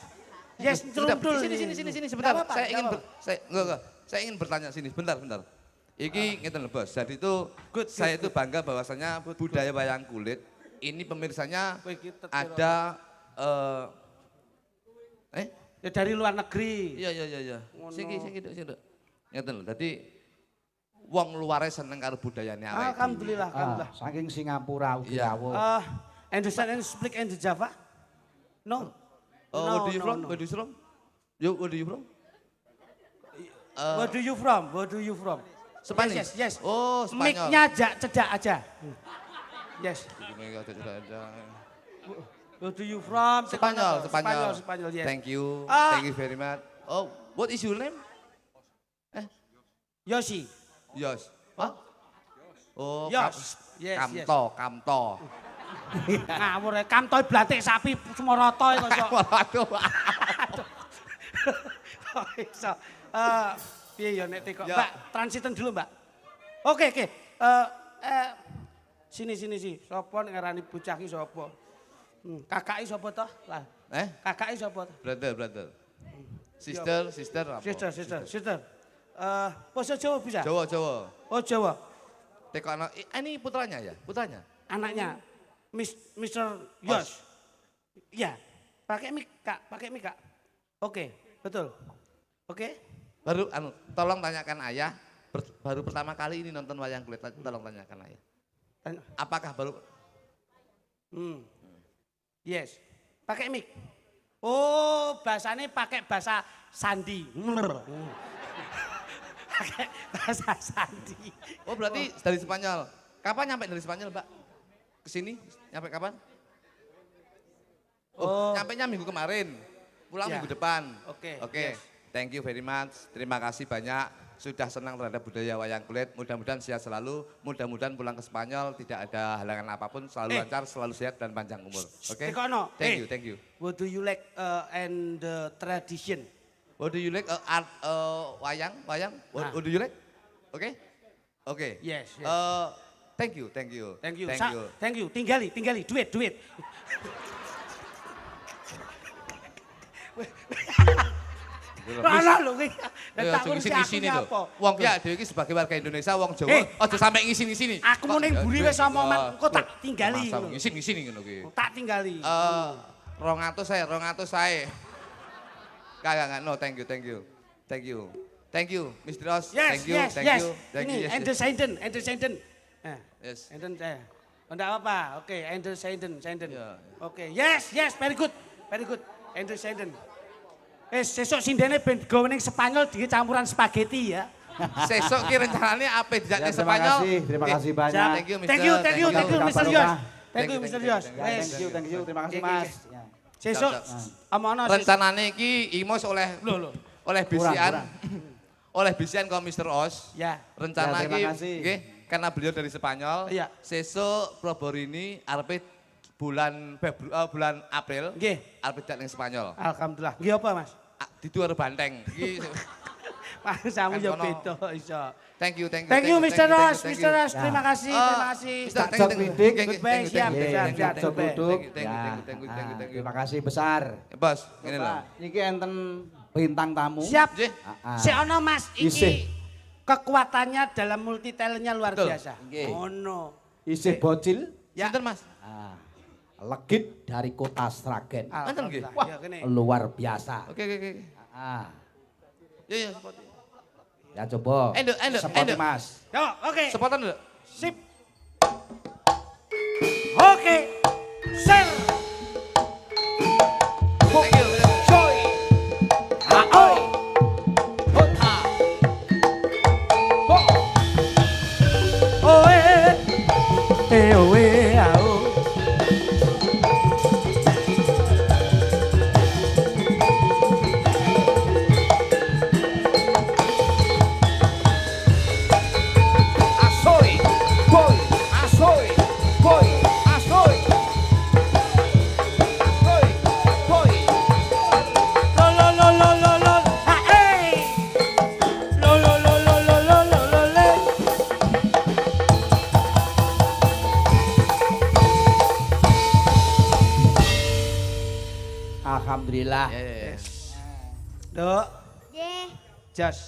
Sebentar, Cerundul. sini sebentar. Saya ingin bertanya sini bentar. Iki ngeten lho Bos. Jadi itu saya itu bangga bahwasanya budaya wayang kulit ini pemirsanya ada ya dari luar negeri. Iya. Sing Duk. Ngeten lho. Dadi wong luare seneng karo budayane awake. Alhamdulillah. Saking Singapura ugi Iya. rawuh. Understand and speak in the Java? No. Where do you from? Where do you from? Where do you from? Spanish? Yes. Oh, Spanyol. Mic-nya cedak aja. Yes. Where do you from? Spanyol. Yes. Thank you very much. Oh, what is your name? Yoshi. Yos. Hah? Oh, Yos. Yes. Kamto. Ngawur ya, kamtoy blatik sapi semua roto itu. Waduh. Iso. Piye ya nek teko. Mbak, transiten dulu, Mbak. Oke. Sini. Sopo nek ngarani bocah ki sapa? Kakake sapa toh? Lah. Kakake sapa? Brother. Sister apa? Sister. Bahasa Jawa bisa? Jawa. Oh, Jawa. Teko anak ini putranya ya? Putranya? Anaknya Mr. Yos. Iya. Pakai mic, Kak. Oke, betul. Oke. Baru tolong tanyakan ayah, baru pertama kali ini nonton wayang kulit, tolong tanyakan ayah. Apakah baru? Yes. Pakai mic. Oh, bahasanya pakai bahasa sandi. Pakai bahasa sandi. Oh, berarti dari Spanyol. Kapan nyampe dari Spanyol, Mbak? Kesini? Nyampe kapan? Nyampenya minggu kemarin. Pulang minggu depan. Oke. Yes. Thank you very much. Terima kasih banyak. Sudah senang terhadap budaya wayang kulit. Mudah-mudahan sehat selalu. Mudah-mudahan pulang ke Spanyol tidak ada halangan apapun. Selalu lancar, selalu sehat dan panjang umur. Oke? Thank you. What do you like and the tradition? What do you like? Art wayang? What do you like? Oke. Yes. Thank you. Tinggali. Duit. Lah lho iki. Tak ngisi-ngisi lho. Wong ki dhewe iki sebagai warga Indonesia, wong Jawa aja sampe ngisi-ngisi. Aku mau ning mburi wis omongan kok tak tinggali. Ngisi-ngisi ngono ki. Tak tinggali. 200 saya. Kagak, no, thank you, Mr. Ross. Yes. Ini Anderson. Yes. Anderson. Enggak apa-apa. Oke, Anderson. Oke. Yes, very good. Anderson. Sesuk sindene ben gawe ning Spanyol di campuran spaghetti ya. Sesuk ki rencanane apa dijakne Spanyol. Terima kasih banyak. Thank you, Mr. Yos. Thank you, Mr. Yos. Thank you. Terima kasih, Mas. Sesuk amono rencanane iki Imos oleh bisian. Oleh bisian kok Mr. Os. Ya. Rencana iki nggih karena beliau dari Spanyol. Iya. Sesuk Proborini arepe bulan April. Nggih. Arepe dak ning Spanyol. Alhamdulillah. Nggih apa, Mas? Didu arep banteng. Iki Bangsamu ya beda iso. Thank you Mr. Ross, Mr. Ross, terima kasih, terima kasih. Tak jok midik. Goodbye, siap, siap. Jok duduk. Thank you. Terima kasih besar. Bos, ngene lho. Niki enten bintang tamu. Siap. Nggih. Si ono Mas Isih. iki kekuatannya dalam multi talentnya luar Betul. biasa. Nggih. Ono. Isih bocil. Ya. Sinten Mas? Legit dari kota Sragen. Enten nggih. Wah, ya kene. Luar biasa. Oke. Ya. Ya coba. Enduk. Seperti Mas. Yo, oke. Sepotan lho. Sip. Oke. Sir. Thank you. Soy. Aoi. Kota. Oe. Oe, ao. Asoy. Boy. Asoy. Boy. Asoy. Asoy. Boy. Lo, ha, ey. Lo, le. Alhamdulillah. Dok, Nggih, Jos.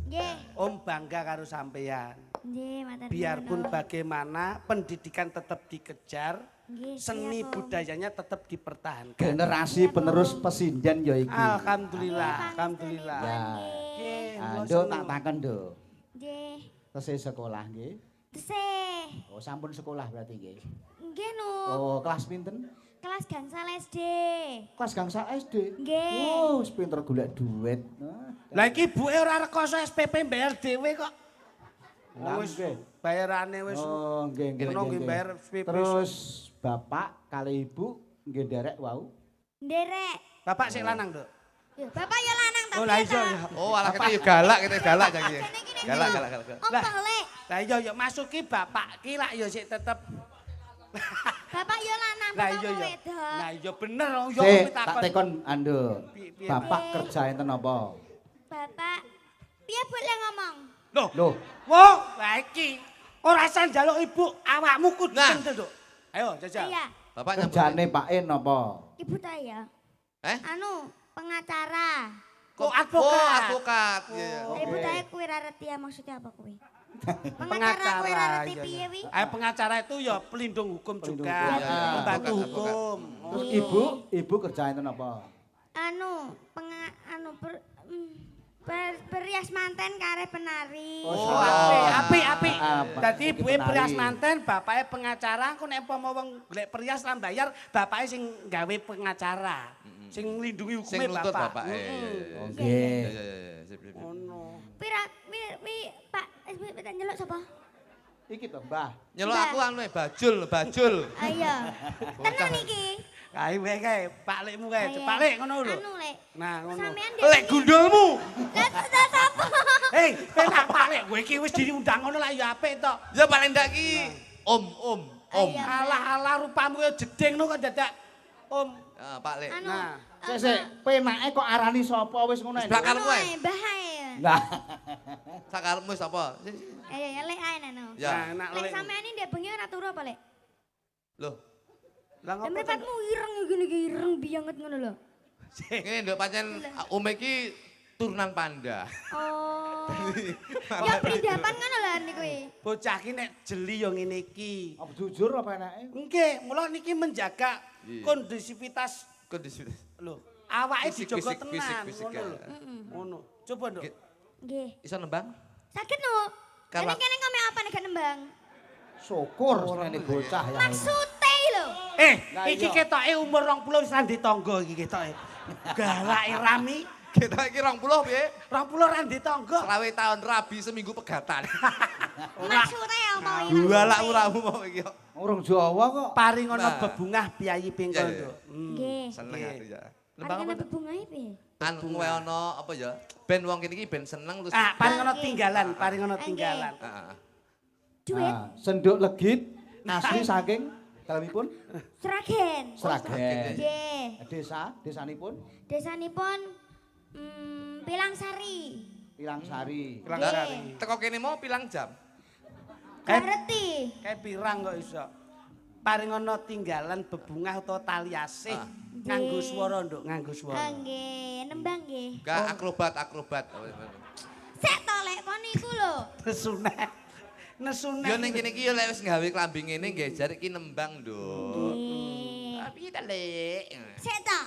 nggih. Om bangga karo sampeyan. Nggih, matur Biarpun nuwun. bagaimana pendidikan tetap dikejar, Nggih, seni siap, Om. budayanya tetap dipertahankan. Generasi penerus pesinden ya iki. Alhamdulillah, Nggih, alhamdulillah. Ya. Nggih, kula Nduk seneng. tak takon, Nduk. Nggih. Tesih sekolah nggih. Tesih. Oh, sampun sekolah berarti nggih. Nggih, Nu. Oh, kelas pinten? Kelas gangsal SD. Kelas gangsal SD. Nggih. Oh, wis pinter golek duit. Lah iki ibuke ora rekoso SPP bayar dhewe kok. Lah, Wis nggih. bayarane wis. Oh, nggih nggih. Ngono nggih nggih. bayar SPP. Terus bapak kali ibu nggih nderek wau. Nderek. Bapak sik lanang, Dok. Yo, bapak yo lanang tapi. Oh, lah iya ya. Oh, alah kita yo galak jaki. Galak. Om Lah. Lek. Lah iya yo masuki bapak ki lak yo sik tetep. Bapak yo lanang, Lah bapak iya yo. wedok. Lah iya bener yo Sik, takon. tak tekon Ando. Piye, Bapak kerja enten apa? Bapak, piye boleh ngomong? Loh, Loh, wong lah iki ora san njaluk ibu, awakmu kudu Nah. tentu, Dok. Ayo, jajal. Iya, Bapak nyambut. kerjane Pak En apa? ibu saya. Anu, pengacara. Kok Oh, advokat? advokat. Iya. Ibu saya kuwi ra ngerti ya maksudnya apa kuwi. Pengacara Pengacara. kuwi ra ngerti iya, piye iya. wi? Pengacara itu ya pelindung hukum Pelindung juga, hukum. Ya, membantu advokat, hukum. Terus Oh. ibu kerja enten apa? Anu, perias manten kare penari. Oh, Api. Apa? Dadi Iki ibuke penari. perias manten, bapake pengacara, engko nek umpama wong golek perias lan bayar, bapake sing gawe pengacara. Sing nglindungi Sing hukume nuntut bapak. bapak. Oke. Iya. Sip. Ngono. Pira Pak, tak nyeluk sapa? Iki to, Mbah. Nyelok aku anu bajul. Ayo. Tenan iki. Kae wae kae, Pak Lekmu kae. Pak Lek ngono lho. Anu Lek. Nah, ngono. Sampean Lek gundulmu. Lah sapa? Hei, penak Pak Lek, kowe iki wis diundang ngono lah ya apik to. Ya paling ndak ki om. Ayo. Alah rupamu ya jeding no kok dadak Om. Ah, Pak Lek. Anu. Nah, Sik, penake kok arani sapa wis ngono ae. Belakang Anu kowe. ae, Mbah ae. Lah, Sakarepmu sapa? Ya Lek ae nano. Ya. nah, Lek sampean ini ndek bengi ora turu apa Lek? Loh, lah Lah ngopo? mripatmu ireng ngene iki ireng bianget ngono lho. ngene nduk pancen Om iki turunan panda. Oh. Ya prindapan ngono lho niku kuwi. Bocah ki nek jeli yo ngene iki. apa jujur apa enake? Nggih, mula niki menjaga Iya. kondisivitas Kondisi. lho. Awake Fisik, dijogo fisik, tenan fisik, ngono lho. ya. Ngono. Coba, Nduk. Nggih. Iso nembang? Sakit no. Karena- Kene kome apa nek gak nembang? Syukur senene bocah ya. Maksude lho. Lah Iki iya. ketoke umur 20 wis randi tangga iki ketoke. Galake Rami, Kita iki 20 piye? 20 randi tangga. Selawe tahun rabi seminggu pegatan. Maksude apa iki? Dua lak uramu mau iki kok. Orang Jawa kok. Paringono Nah. bebungah biayi pingkol, Iya, iya. Nduk. Nggih. Seneng Nggih. aku ya. Nembang Arep apa? bebungahe piye? Anu kowe ono apa ya? Ben wong kene iki ben seneng terus. Paringono Oke. tinggalan, paringono Oke. tinggalan. Heeh. Duit Ah, senduk legit asli saking dalamipun Sragen. Sragen. Nggih. Desanipun Desanipun Pilang Sari. Pilang Sari. Pilang Nggih. Sari. Teko kene mau pilang jam. Gak ngerti. Kayak pirang kok iso. Paring ana tinggalan bebungah utawa tali asih. Nganggo swara nduk, nganggo swara. Nggih, nembang nggih. Gak akrobat. Sek to lek kon iku lho. Nesunek. Nesunek. Yo ning kene iki yo lek wis gawe klambi ngene nggih jare iki nembang, Nduk. Nggih. Tapi ta, Lek. Sek to.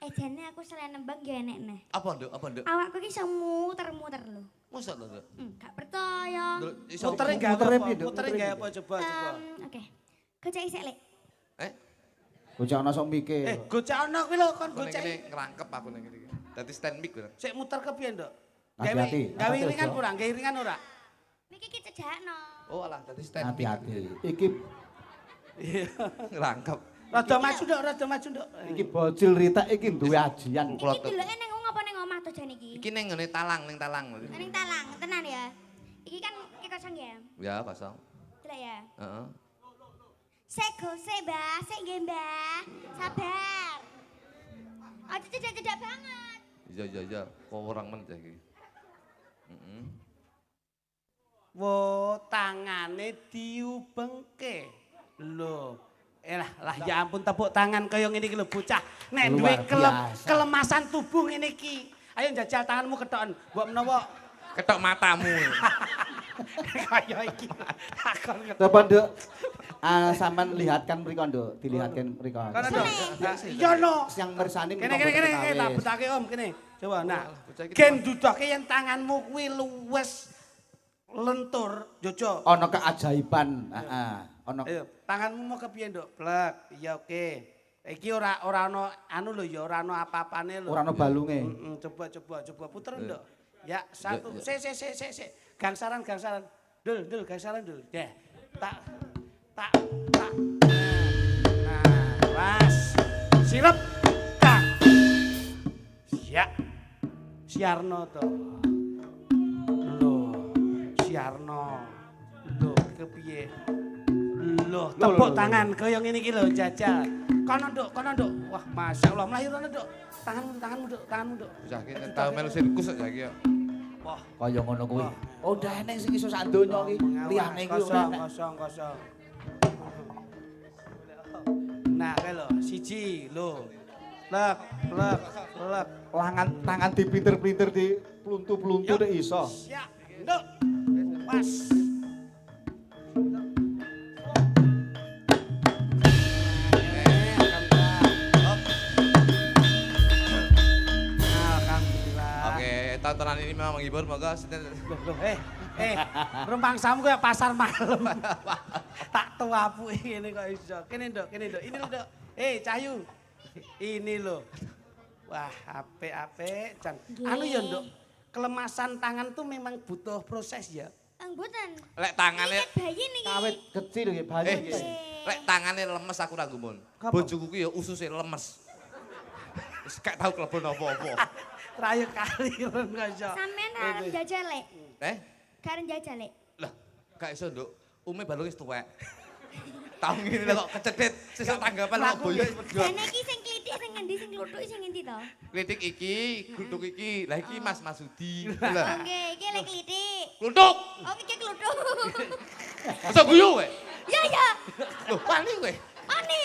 Jane aku selain nembang yo enek neh. Apa, Nduk? Awakku iki iso muter-muter lho. Mosok lho, Nduk. Gak percaya. Nduk, iso Mutere gawe mutere apa? piye, Nduk? Mutere gawe apa coba. Oke. Gocek isik lek. Bocah ana sok mikir. Gocekno kuwi lho kon Aku ning gocek. kene ngerangkep aku ning kene iki. Dadi stand mic lho. Sik muter ke piye, Nduk? Hati-hati. Gawe Hati-hati, iringan Ojo. kurang, gawe iringan ora? Niki ki cejakno. Oh alah dadi stand mic. Hati-hati. Iki Ngerangkep. Rada maju Nduk, rada maju Nduk. iki bocil Rita iki duwe ajian. Iki deloke ning ngapa ning omah to jan iki? Iki ning ngene talang. Ning talang, tenan ya. Iki kan iki kosong ya. Ya, kosong. Delok ya. Heeh. Sik gosek, Mbah. Sik nggih, Mbah. Sabar. Aja cedak-cedak banget. Iya. Kok orang men iki. Heeh. Wo tangane diubengke. Lho. Lah ya ampun tepuk tangan kaya ngene iki lho bocah. Nek duwe Luar biasa. kelemasan tubuh ngene iki. Ayo njajal tanganmu ketoken. Mbok menawa Ketok matamu. kaya iki. Takon Coba Nduk. Sampean lihatkan mriko Nduk, dilihatkan mriko. Kono Nduk. Iya no. Yang ngersani Kene tak betake Om kene. Coba nah. bocah iki Gen dudoke yen tanganmu kuwi luwes lentur, Jojo. Ana keajaiban. Heeh. Ana Ayo, tanganmu mau kepiye, Nduk? Blek. Iya oke. Iki ora ana anu lho ya, ora ana apa-apane lho. ora ana balunge. Coba puter, Nduk. Ya, satu. Sik. Gangsaran. Dul, gangsaran dul. Deh. Tak. Nah, pas. Sirep. Tak. Ya. Siarno to. Loh, Siarno. Loh, kepiye? Loh, tepuk tangan kaya ngene iki lho, jajal. Kono, Nduk. Wah, masyaallah, mlayu rono, Nduk. Tanganmu, Nduk. Bocah iki tau melu sirkus kok iki ya. Wah, Kaya ngono kuwi. Oh, ndak eneng sing iso sak donya iki. Liyane iki ora enek. kosong. Nah, kae lho, siji lho. Lek. Tangan dipinter-pinter di pluntu-pluntu nek iso. Siap, Nduk. Pas. Alhamdulillah. Oke, tontonan ini memang menghibur, moga Loh, rempang samu kayak pasar malam. Tak tuapu ini kok iso. Kene Nduk. Ini lho, Nduk. Cahyu. Ini lho. Wah, apik, Jan. Anu ya, Nduk. Kelemasan tangan tuh memang butuh proses ya. Mboten. lek tangane Ini bayi niki. Kawit kecil nggih bayi nggih. lek tangane lemes aku ra gumun. Bojoku ki ya ususe lemes. Wis gak tau klebon apa-apa. Rayu kali ren kok iso. Sampeyan arep jajal lek. Karen jajal lek. Lah, gak iso, Nduk. Ume balung wis tuwek. Tahu ngene kok kecedhit sisa tanggapan kok boyo wis medhot. Jane iki sing klitik sing ngendi sing kluthuk sing ngendi to? Kritik iki, kluthuk iki. Lah iki Mas Masudi. Oh, Lah, nggih, iki lek klitik. kluthuk. Oh, iki kluthuk. Masa guyu kowe? Ya. Loh, wani kowe. Ani.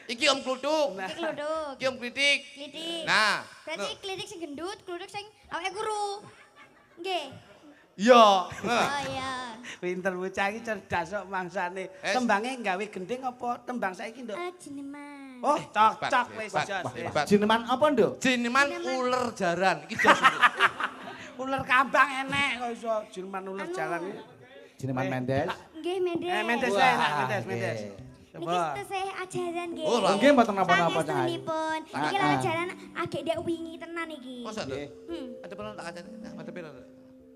Iki Om kluthuk. Iki kluthuk. Iki Om kritik. Klitik. Nah, Berarti klitik sing gendut, kluthuk sing awake guru. Nggih. iya. Oh iya. Pinter bocah iki cerdas kok mangsane. Tembange gawe gending apa tembang saiki, Nduk? Jineman. Oh, cocok wis Hebat, jos. hebat. Jineman apa, Nduk? Jineman uler jaran. Iki jos. Ular kambang enek kok iso Jerman ular Anu. jalan iki. Jineman Mendes. Nggih, Mendes. Mendes Wah, enak, Mendes. nggih. Niki Coba. tesih ajaran nggih. Oh, lah. Nggih mboten napa-napa, Cah. Pangestunipun. Iki lho ajaran agek dek wingi tenan iki. Masa, Nduk? Hmm. Ada pernah tak kacane? Ada pernah?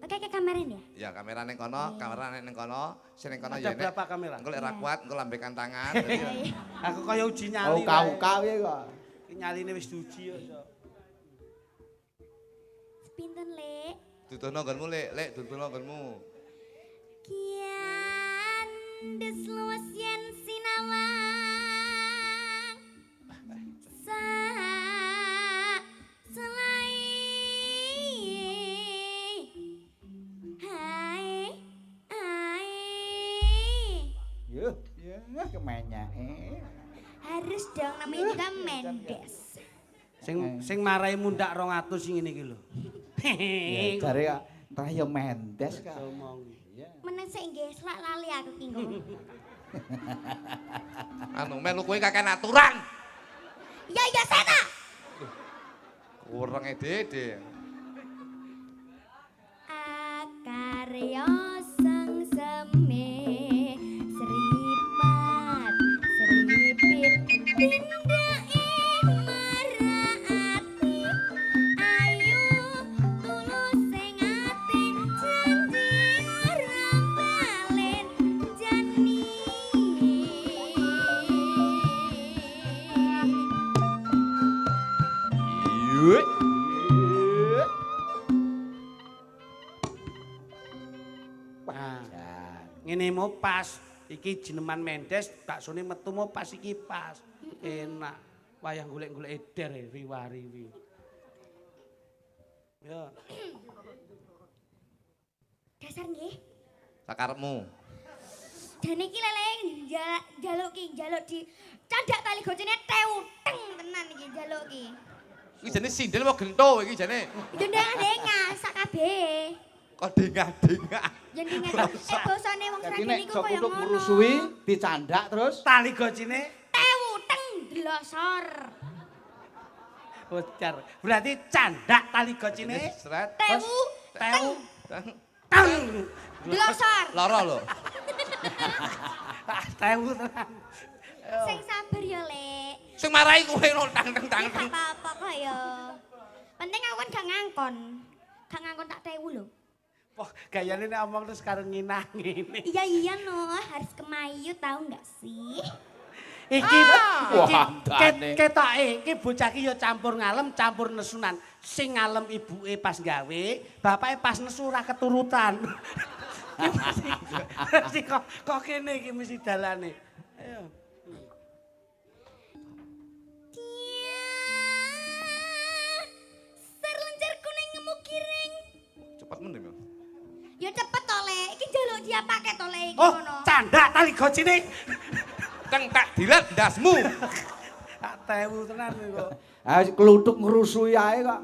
Oke ke kameran ya? Ya kamera ning kono, kamera ning kono, sing ning kono Ada ya nek. berapa kamera? Engko lek ra kuat, engko lambekan tangan. Aku kaya uji Oh, nyali. kau kok. Iki nyaline wis diuji kok iso. Pinten, Lek? Dudono nggonmu, Lek, dudono nggonmu. Kian desluas yen sinawang sa kemenyak. Harus dong namanya juga Mendes. Sing marai mundak 200 sing ngene iki lho. Ya jare Raya Mendes kak. Meneng sik nggih, selak lali aku ki nggo. Anu melu kowe kakek aturan. Iya saya tak. Kurang ede. Akarya sang seme seripat seripit tindake marati ayu tulus sing ati janji ora balen jani Yuk. Ngene mau pas iki Jineman Mendes baksone metu mau pas iki pas. Enak. Wayah golek-golek eder riwari. Ya. dasar nggih. Sakarepmu. Dan iki lele jaluk di candak tali gocene teuteng tenan iki jaluk iki. Iki jane sindel apa gento iki jane? Dendang-dendang sak kabeh. Kok dengah-dengah. Dendang basane wong Jadi Sragen nek iku sok kaya kutuk ngono. merusui dicandak terus. Tali gocine Teuteng dlosor. bocor. Berarti candak tali gocine Sret. teu Teng. tang. Dlosor. Lara lho. Teu tenan. Sing sabar ya, Lek. Sing marahi kowe no tang. Ya gak apa-apa kok ya. Penting aku kan gak ngangkon. Gak ngangkon tak tewu lho. Wah, gayane nek omong terus karo nginang ngene. Iya no, harus kemayu tahu nggak sih? Iki Wah, andane. ketoke iki bocah iki ya campur ngalem, campur nesunan. Sing ngalem ibuke pas gawe, bapake pas nesu ora keturutan. Mesti kok kene iki mesti dalane. Ayo. Serlencer kuning ngemuk kiring. Cepet men ya. Ya cepet to, Lek. Iki njaluk dia pakai to, Lek, iki Oh, ngono. candak tali gocine. Teng tak dilat ndasmu. Tak tewu tenan iki kok. Ah kluthuk ngrusui ae kok.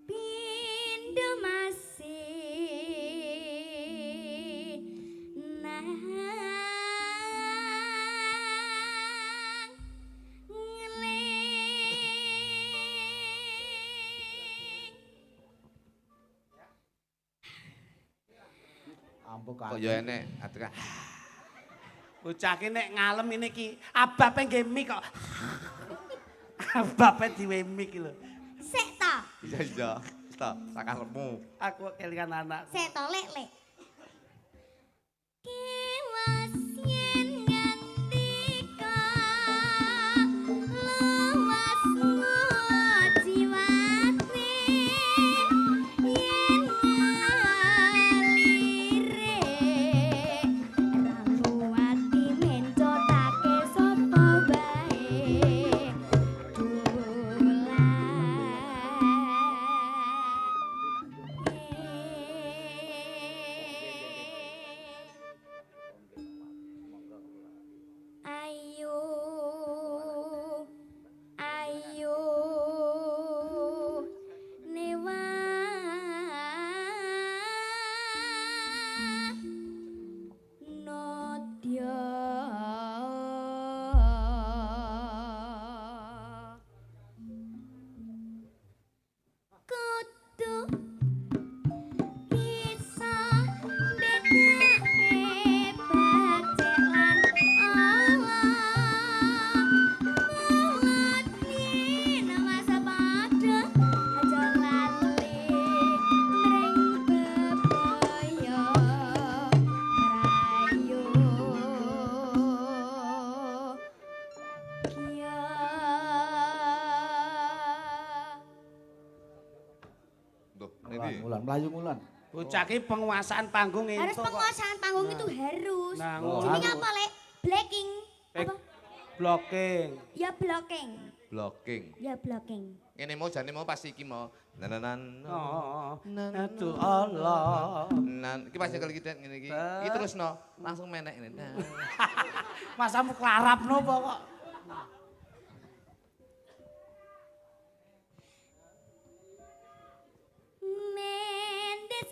Pindo masih nang Ampun Kok ya enek aturan. Bocah ki nek ngalem ini ki abape nggih mik kok. Abape diwe mik lho. sik to. Iya. Stop, sakarepmu. Aku kelingan anakku. Sik to, Lek, Lek. Kiwas yen ngantika luas jiwate yen ngalire rangkuati mencotake sapa bae Ayo, ayo, newa, nodya. Kudu bisa bedake bajak lan alam mulati nama sepada aja lali mring bebaya merayu kia Duh, ini. Mulan melayu mulan. Bocah ki penguasaan panggung harus entuk kok. penguasaan panggung itu harus Nah, Oh, jenenge harus. apa, Lek? Blacking apa? Blocking. Ya blocking. Blocking. Ya blocking. Ngene mau jane mau pas iki mau. Nanan. Aduh Allah. Nan iki pas nyekel iki ngene iki. Iki terusno langsung menek ngene. Masamu klarapno kok. Mendes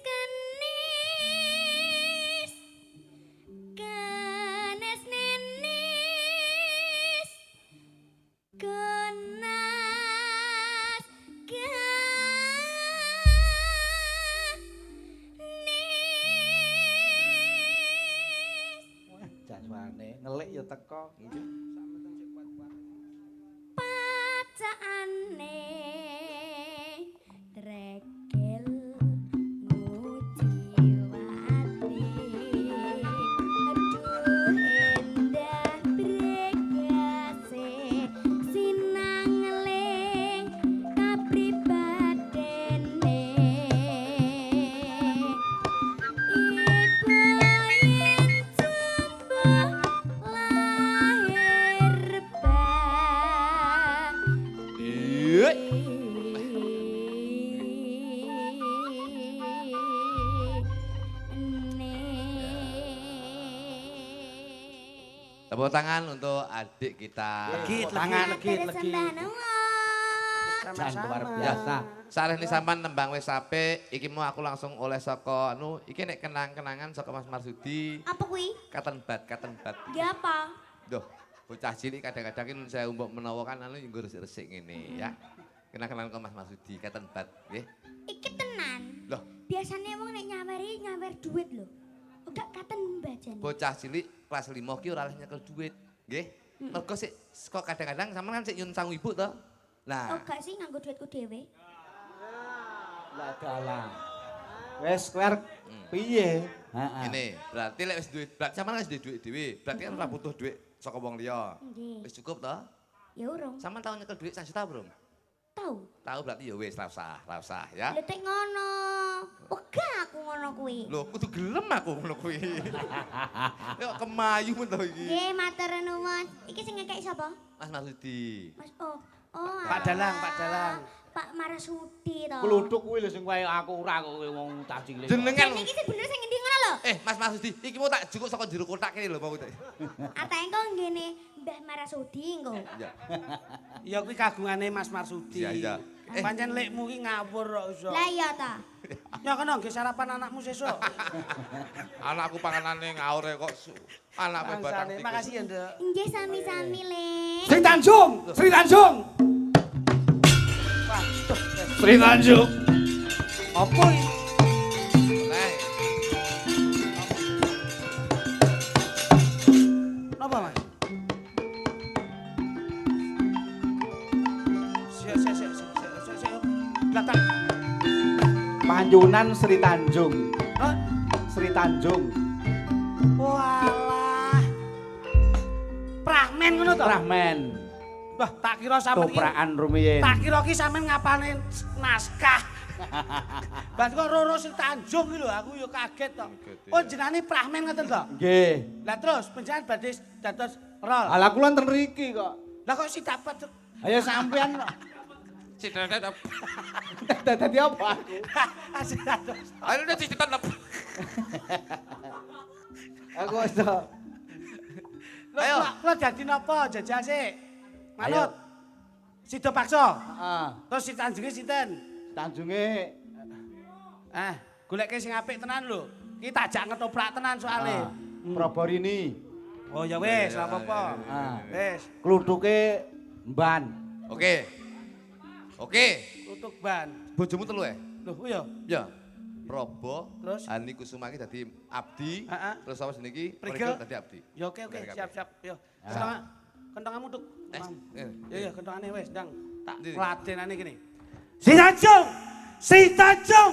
kenis, kenes nenis, kenas kenis. Jasmane ngelik ya teko. Pacaane dregel mujiwati aduh endah bregase sinangeling kapribadene ibu yen jumbuh lahir Tepuk tangan untuk adik kita. Legit, tangan legit. Jan luar biasa. Saleh ni sampean nembang wis apik, iki mau aku langsung oleh saka anu, iki nek kenang-kenangan saka Mas Marsudi. Apa kuwi? Katen bat. Ya apa? Duh, bocah cilik kadang-kadang ini saya umpuk menawa kan anu nggo resik-resik ngene ya. Kenang-kenangan karo Mas Marsudi, katen bat nggih. Iki tenan. Loh, Biasanya wong nek nyawer duit lho. Enggak katen mbajane. bocah cilik kelas 5 ki ora oleh nyekel duit, nggih. Mergo sik kok kadang-kadang sampean kan sik nyun sang ibu to. Nah, Oh gak sih nganggo duitku dhewe. Lah dalah. Wes kowe piye? Heeh. ini berarti lek wis duit, berarti sampean wis duwe duit dhewe. Berarti kan ora butuh duit saka wong liya. Nggih. Wis cukup to? Ya urung. Sampean tau nyekel duit 1 juta belum? Tahu. Tahu berarti ya wis ra usah ya. Lha tek ngono. Wegah aku ngono kuwi. Lho, kudu gelem aku ngono kuwi. Kok kemayu men to iki. Nggih, matur nuwun. Iki sing ngekek sapa? Mas Marsudi. Mas oh Pak Dalang, Pak Dalang. Pak Marasudi to. Kluthuk kuwi lho sing kaya aku ora kok kowe wong cah cilik. Jenengan. Iki sing bener sing ngendi ngono lho. Mas Marsudi, iki mau tak jukuk saka jero kotak kene lho mau tak. Ate engko ngene Mbah Marasudi engko. Ya. Ya kuwi kagungane Mas Marsudi. Iya. Pancen lekmu ki ngawur kok iso. Lah iya ta. Ya kena nggih sarapan anakmu sesuk. Anakku panganane ngaure kok anakku batang Bangsane. tikus. Makasih ya, Nduk. Nggih sami-sami le. Sri Tanjung, Sri Tanjung. Sri Tanjung. Apa iki? Nah, Napa, Mas? Sik. Belakang. Panjunan Sri Tanjung. Hah? Sri Tanjung. Walah. Prahmen ngono to? Rahmen. Wah, tak kira sampeyan iki. Toprakan rumiyin. Tak kira ki sampeyan ngapalne naskah. Bas kok Roro Sri Tanjung iki lho, aku yo kaget to. Oh, jenenge Prahmen ngoten to? Nggih. Lah terus panjenengan badhe dados rol. Ala kula enten mriki kok. Lah kok si dapat Ayo sampean kok. citet. Dadi apa aku? asih dados. Ayo udah cicitan lep. Aku wis to. Ayo. Kula dadi napa jajal sik? Ayo. Manut. Sido paksa. Heeh. Terus si Tanjunge sinten? Tanjunge Goleke sing apik tenan lho. Ki tajak ngetoprak tenan soalé. Proborini. Oh ya wis, ora apa-apa. Ah. Wis, Kluthuke mban. Oke. tutuk ban. Bojomu telu Loh, iya. Ya. Robo, Terus? Hani Kusuma iki dadi abdi, Heeh. terus sama jenenge iki Prigel. Prigel dadi abdi. Ya oke, Dari kabeh. siap-siap. Yo. Kentonganmu tuk. Ya kentongane wis, Ndang. Tak Ndi? ladenane kene. Si Tanjung! Si Tanjung!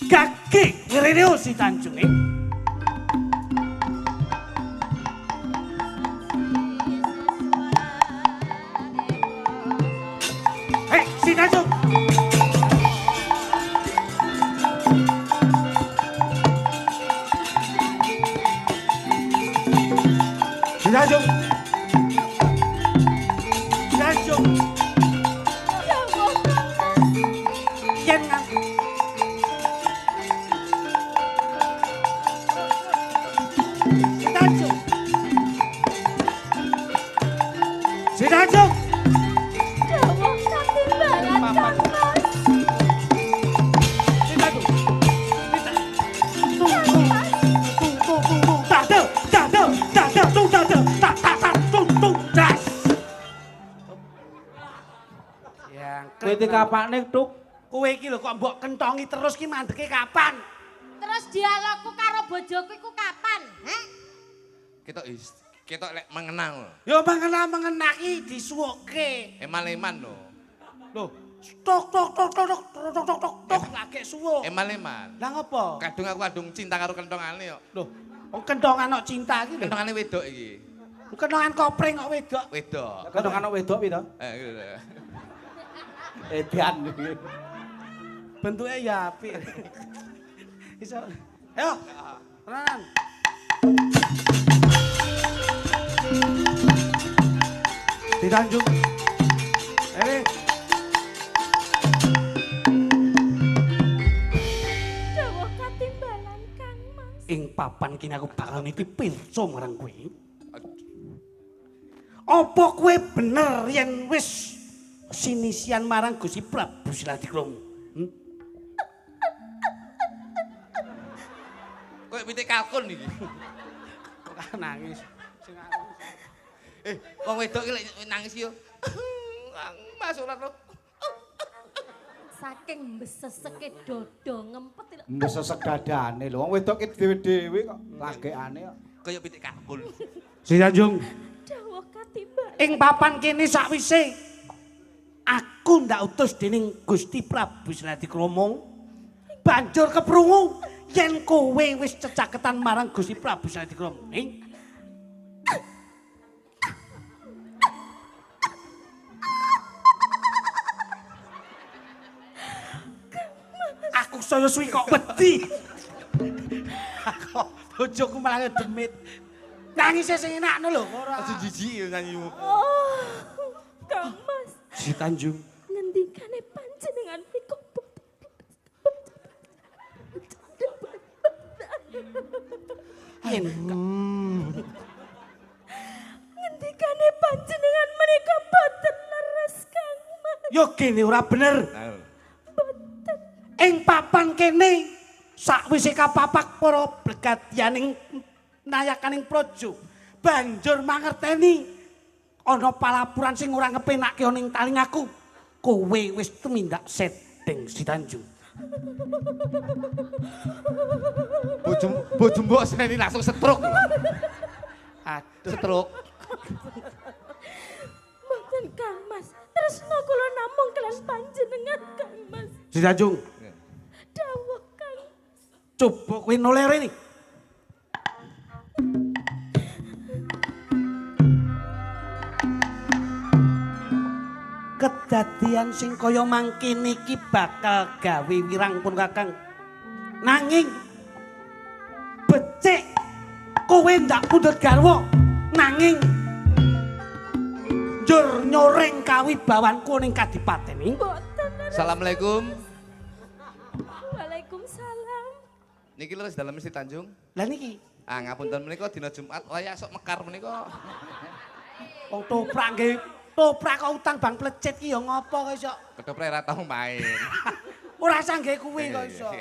Kaki ngiriu si Tanjung iki. Hei, si Tanjung! Si Tanjung! Si Tanjung! wiwit kapane tuk. Kowe iki lho kok mbok kentongi terus ki mandeke kapan? Terus dialogku karo bojoku iku kapan? Heh? Ketok lek mengenang lho. Ya mengenang iki disuwukke. Eman-eman lho. Lho, tok lagi suwuk. Eman-eman. Lah ngopo? Kadung aku kadung cinta karo kentongane kok. Lho, kentongan kok cinta iki lho. Kentongane wedok iki. Kentongan kopring kok wedok. Wedok. Kadang anak wedok pi to? Gitu. Edan. Bentuknya ya apik. Iso. Ayo. Tenanan. Di Tanjung. Ini. Dawa katimbalan Kang Mas. Ing papan kini aku bakal niti pirsa marang kowe. Apa kowe bener yen wis sinisian marang Gusti Prabu Sladikrama? Kowe pitik kalkun iki. Kok nangis. Wong wedok iki lek nangis yo. Mas ora to. Saking mbeseseke dodo ngempet. Mbesesek dadane lho. Wong wedok ki dhewe-dhewe kok lagekane kok. Kaya pitik kalkun. Si Tanjung. Dawa katimbalan. Ing papan kene sakwise aku ndak utus dening Gusti Prabu Sladikrama banjur keprungu yen kowe wis cecaketan marang Gusti Prabu Sladikrama. Aku saya suwi kok wedi. Aku bojoku malah demit. Nangis sing enakno lho ora. Aja jijik yo nyanyimu. Oh, Kang Mas. Si Tanjung. Ngendikane panjenengan niku Yen ngendikane panjenengan menika boten leres Kang Mas. yo kene ora bener. Ing papan kene sakwise kapapak para blegadianing nayakaning praja banjur mangerteni ana palapuran sing ora ngepenake ana ing talingaku. Kowe wis tumindak setting Si Tanjung. Bojo mbok seneni langsung stroke. Aduh. Stroke. Mboten Kang Mas. Tresna kula namung kelan panjenengan Kang Mas. Si Tanjung, Dawuh Kang. coba kowe noleh rene. Kedadian sing kaya mangkene iki bakal gawe wirangpun Kakang. Nanging becik kowe ndak pundhut garwa nanging njur nyoreng kawibawanku ning kadipaten iki. Mboten leres. Assalamualaikum. Waalaikumsalam. Niki lho dalem Si Tanjung. Lah niki Ngapunten menika dina Jumat wayah sok mekar menika. wong toprak nggih toprak kok utang bang plecet ki ya ngopo kok iso. Ketoprak ora tau main. Ora sangge kuwi kok iso.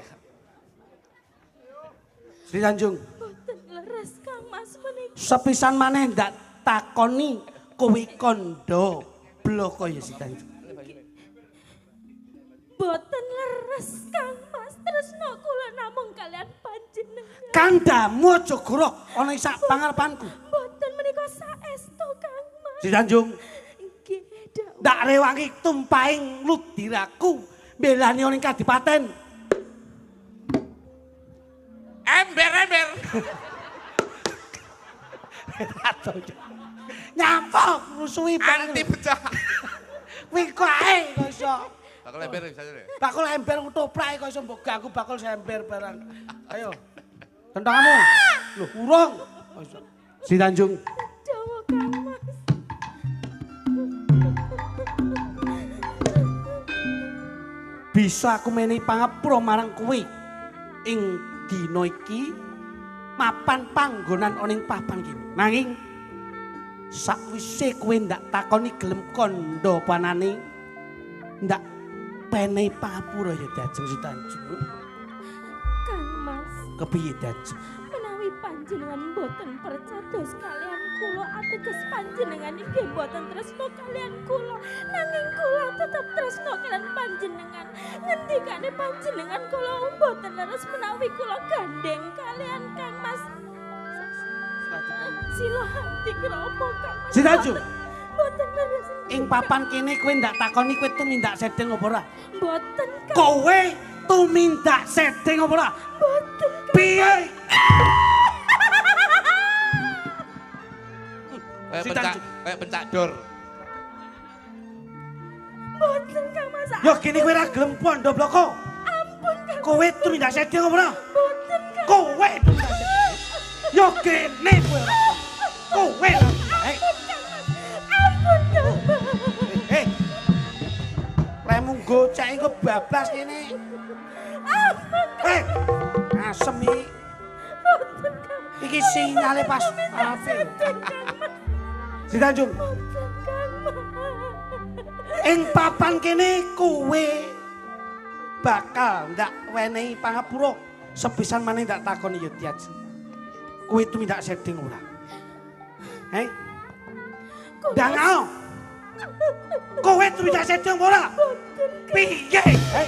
Si Tanjung, Mboten leres Kang Mas menika. sepisan maneh ndak takoni kowe kondo bloko ya Si Tanjung. Mboten leres Kang Mas. Tresna kula namung kalian panjenengan. Kandamu aja goroh ana ing sak pangarepanku. Mboten menika saestu Kang Mas. Si Tanjung, Nggih, dawuh. ndak rewangi tumpahing ludiraku mbelani ana ing kadipaten. Ember. Nyampok rusuhi Anti pecah. Kuwi kok ae kok iso. Bakal ember bisa ya. Bakul ember ketoprak kok iso mbok ganggu bakul sember barang. Ayo. Tentanganmu. Loh, urung. Kok iso. Si Tanjung. Dawuh Kang Mas. Bisa aku menehi pangapura marang kowe ing dina iki mapan panggonan ana ing papan kene. Nanging sakwise kowe ndak takoni gelem kandha panane ndak penehi pangapura ya Dajeng Si Tanjung. Kang Mas, Kepiye Dajeng? menawi panjenengan boten percados kalian kula ateges panjenengan inggih boten tresno kalian kula. Nanging kula tetep tresno kalian panjenengan. Ngendikane panjenengan kula boten leres menawi kula gandeng kalian Kang Mas. Sila hati kromo Kang Mas. Si Tanjung. Boten leres. Ing papan kene kowe ndak takoni kowe tumindak sedeng apa ora? Boten Kang. Kowe tumindak sedeng apa ora? Boten Kang. Piye? Kayak pencak dor. Boten Kang Mas. Yo kene kowe ra gelem pondo bloko. Ampun Kang. Kowe tumindak sedeng apa ora? Boten Kang. Kowe tumindak sedeng. Yo kene kowe ora. Kowe. Ampun Kang. Hei. Remu gocek iku bablas kene. Hei. Asem iki. Boten Kang. Iki sinyale pas ape. Si Tanjung. Ing papan kene kowe bakal ndak wenehi pangapura sepisan maneh ndak takoni ya Tiaji. Kowe tumindak sedeng ora? Hei. Dangao. Kowe tumindak sedeng ora? Piye? Hei.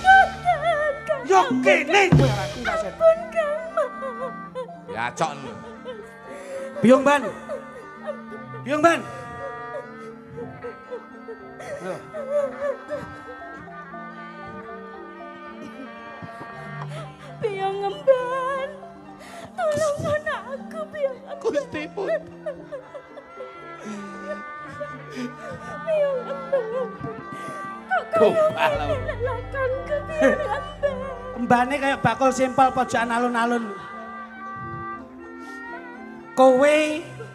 Yo kene kowe ora tumindak sedeng. Ya cok. Biung Ban. Biung Ban. Loh. Biang ngemban. Tolong anakku biang ngemban. Gusti pun. Biang ngemban. Kok kaya lelakanku biang ngemban. Mbane kayak bakul simpel pojokan alun-alun. Kowe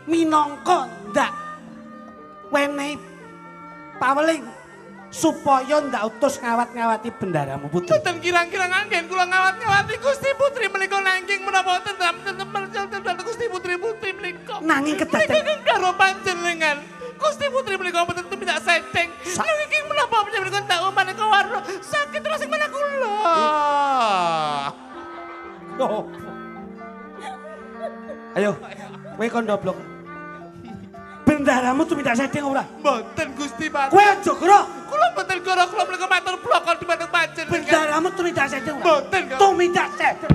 minangka ndak wenehi paweling supaya ndak utus ngawat-ngawati bendaramu putri. Boten kirang-kirang anggen kula ngawat-ngawati Gusti Putri menika nanging menawa tetep Gusti Putri menika. Nanging kedaden menika karo panjenengan. Gusti Putri menika mboten tumindak sedeng. Nanging menapa panjenengan tak menika warna sakit terus sing menak kula. Oh. Ayo, kowe kondoblok. Bendaramu tumindak sedeng ora? Mboten Gusti Pati. Kowe aja gero. Kula mboten goro kula menika matur blokon dhumateng panjenengan. Bendaramu tumindak sedeng ora? Mboten. Tumindak sedeng.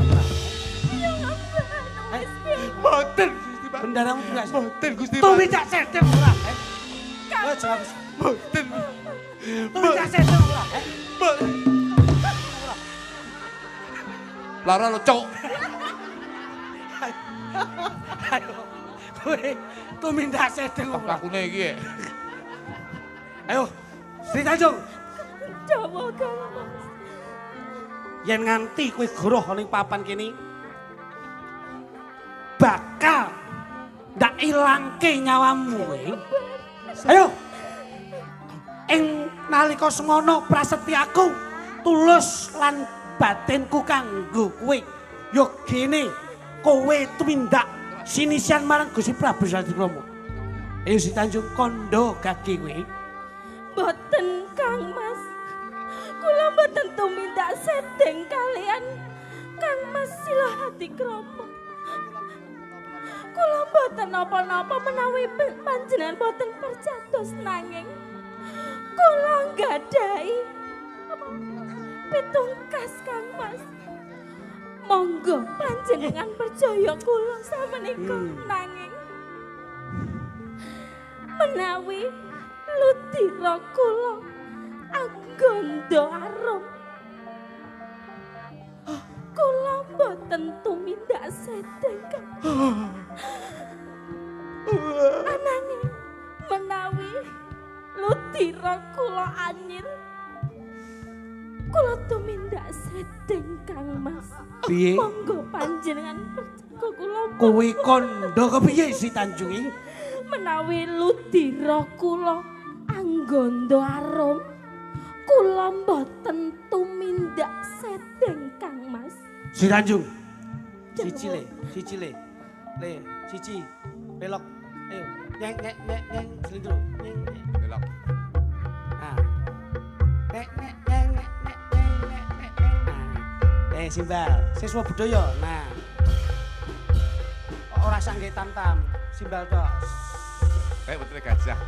Mboten Gusti Pati. Bendaramu tumindak sedeng. Mboten Gusti Pati. Tumindak sedeng ora? Kowe jawab. Mboten. Tumindak sedeng ora? Mboten. Lara lo cok. Ayo. Kowe tumindak sedeng ora? Lakune iki. Ayo, Sri Tanjung. Jawa Kang Mas. Yen nganti kowe goroh ning papan kene bakal ndak ilangke nyawamu kowe. Ayo. Ing nalika semono prasetyaku tulus lan batinku kanggo kowe. Yo gene kowe tumindak sinisian marang Gusti Prabu Salatikrama. Ayo si Tanjung kondo kaki kowe. Boten Kang Mas. Kula boten tumindak sedeng kalian Kang Mas Salatikrama. Kula boten napa-napa menawi panjenengan boten percados nanging kula nggadahi pitungkas Kang Mas. Monggo panjenengan percaya kula samenika nanging menawi ludira kula agondo arum kula boten tumindak sedeng Kang. Ananging menawi ludira kula anyir kula tumindak sedeng Kang Mas. Piye? Monggo panjenengan percaya kula. Kowe kondo kepiye si Tanjung iki? Menawi ludira kula anggondo arum kula mboten tumindak sedeng Kang Mas. Si Tanjung. Siji le, siji le. Le, siji. Belok. Ayo. Nyeng nyeng nyeng nyeng selindro. Nyeng nyeng. Belok. Ah. Nek nek nyeng nek nek nyeng nek nek. Ah. Simbal, siswa budaya. Nah. Ora sangge tam-tam, simbal tok. Kayak putri gajah.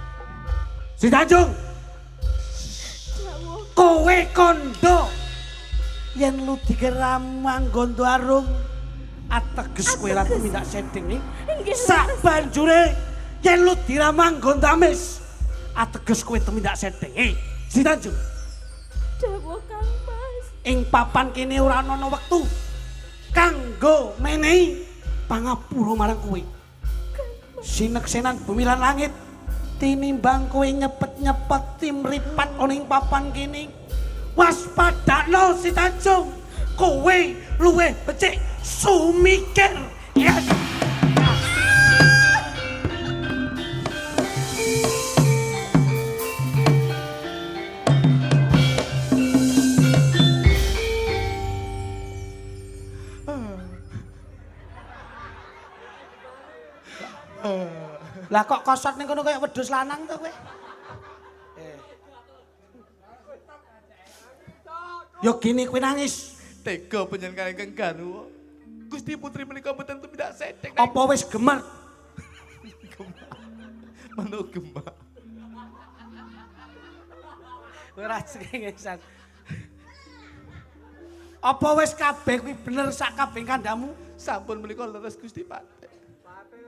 Si Tanjung. Kowe kondo. Yen lu dikira manggon arung ateges kowe ra minta setting sak banjure yen lu diramang gondamis ateges kowe temindak setting Si Tanjung. Dawuh Kang Mas. Ing papan kene ora ana wektu kanggo menehi pangapura marang kowe. Sineksenan bumi lan langit tinimbang kowe nyepet-nyepet timripat ana ing papan kene. Waspadakno Si Tanjung. Kowe luwih becik sumikir. Ya. Lah kok kosot ning kono kaya wedhus lanang to kowe? Yo gini kowe nangis. Tega panjenengan ingkang garwa. Gusti putri menika mboten tumindak sedhek. Apa wis gemer? Manuk gemak. Kowe ra cengengesan. Apa wis kabeh kuwi bener sak kabeh kandamu? Sampun menika leres Gusti Patih.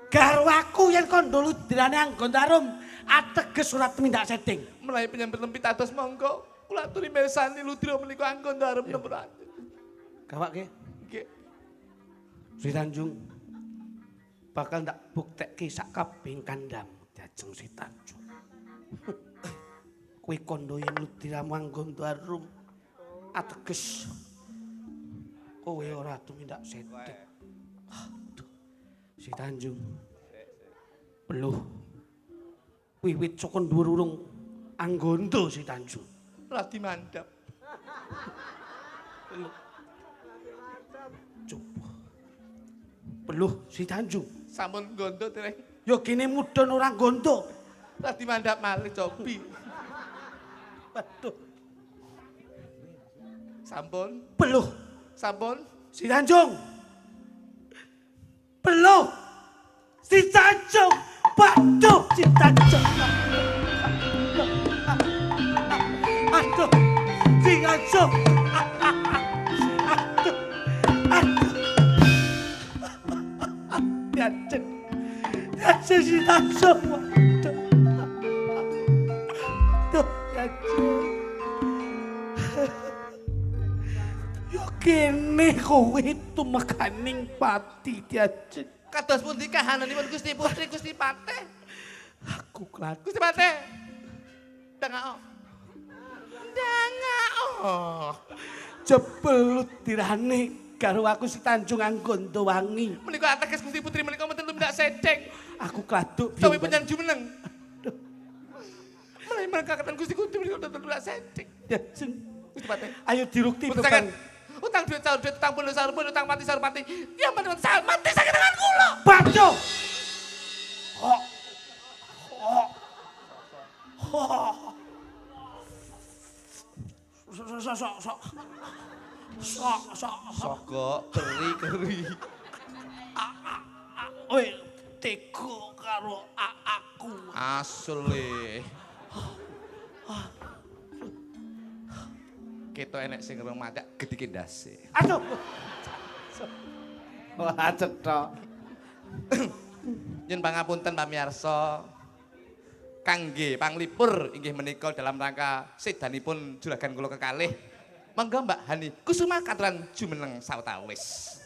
Garwaku yen kondo ludirane anggon tarum ateges ora tumindak setting. Menawi penyambet lempit atos monggo kula aturi mirsani ludira menika anggon darem nempur ati. Gawake. Nggih. Si Tanjung bakal ndak buktekke sak kabeh kandham dajeng Si Tanjung. Kowe kondo yen ludiramu anggon tarum ateges kowe ora tumindak setting. Si Tanjung. Peluh. Wiwit saka dhuwur urung anggondo Si Tanjung. Radi mandhap. Peluh. Coba. Peluh Si Tanjung. Sampun gondo dereng. Ya kene mudhun ora gondo. Radi mandhap malih cobi. Waduh. Sampun. Peluh. Sampun. Si Tanjung. Peluh. Si Tanjung. Waduh Si Tanjung. Aduh. Si Tanjung. Aduh. Aduh. Yajeng. Yajeng Si Tanjung. Waduh. Aduh. Yajeng. Yo kene kowe tumekaning pati Yajeng. Kados pundi kahananipun Gusti Putri Gusti Patih? Aku klat. Gusti Patih. Dangao. Dangao. Jebelut dirane karo aku Si Tanjung anggondo wangi. Menika ateges Gusti Putri menika mboten tumindak sedhek. Aku kladuk Sawi penyanyi jumeneng. Menawi mangkakaken Gusti Putri menika mboten tumindak sedhek. Yajeng. Gusti Patih. Ayo dirukti Mboten beban. saged. Utang duit sahur duit utang puluh sahur puluh utang mati sahur mati. Ya mboten mati saged dengan kula. Baco. Hok. Hok. Hok. Sok. Sogok keri. Oi, teko karo aku. Asli. Kita enek sing remaja gedike ndase. Aduh. Wah, cetok. Yen pangapunten pamirsa. Kangge panglipur inggih menika dalam rangka sedanipun juragan kula kekalih. Monggo Mbak Hani Kusuma katuran jumeneng sawetawis.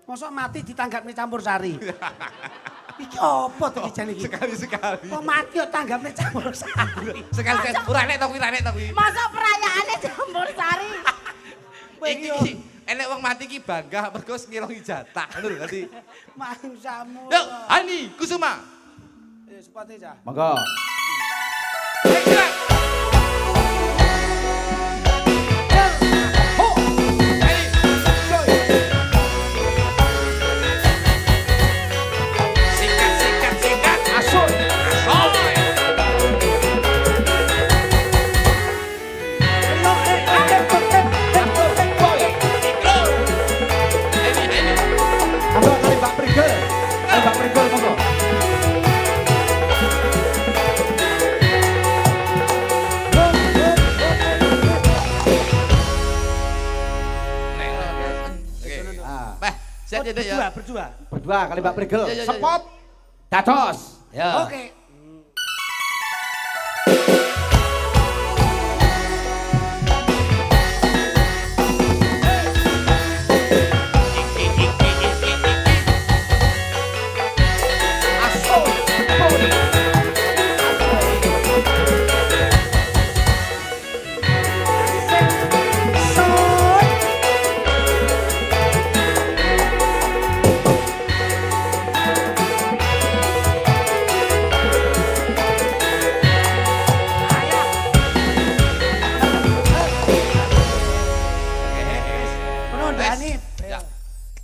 Mosok mati ditanggapne campur sari. Iki apa to iki jane iki? Sekali. Kok mati kok tanggapne campur sari. Sekali ora nek to kuwi. Masa perayaane campur sari. Iki enek wong mati iki bangga mergo ngilongi jatah ngono lho dadi. Main samu. Yuk, Hani Kusuma. Sepate cah. Monggo. Sikat. Asoy. Monggo kali Mbak Prigel. Mbak Prigel monggo. Siap ya, Dek ya. Berdua kali Mbak Prigel. Ya, ya, ya, Spot. Dados. Ya. Oke.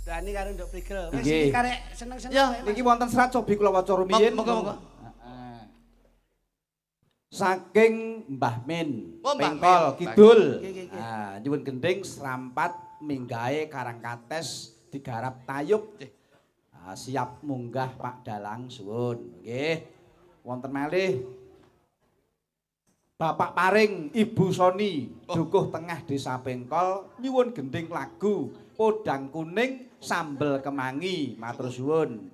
Dani karo Nduk Prigel. Wis iki karek seneng-seneng. Ya, niki wonten serat cobi kula waca rumiyin. Monggo. Saking Mbah Min, Oh, Mbah Pengkol Min. Kidul. Nggih. Nah, nyuwun gending serampat minggahe Karangkates digarap tayub. Siap munggah Pak Dalang suwun. Nggih. Wonten malih Bapak Paring, Ibu Soni, Dukuh Tengah Desa Pengkol, nyuwun gending lagu Podang Kuning Sambel Kemangi, matur suwun.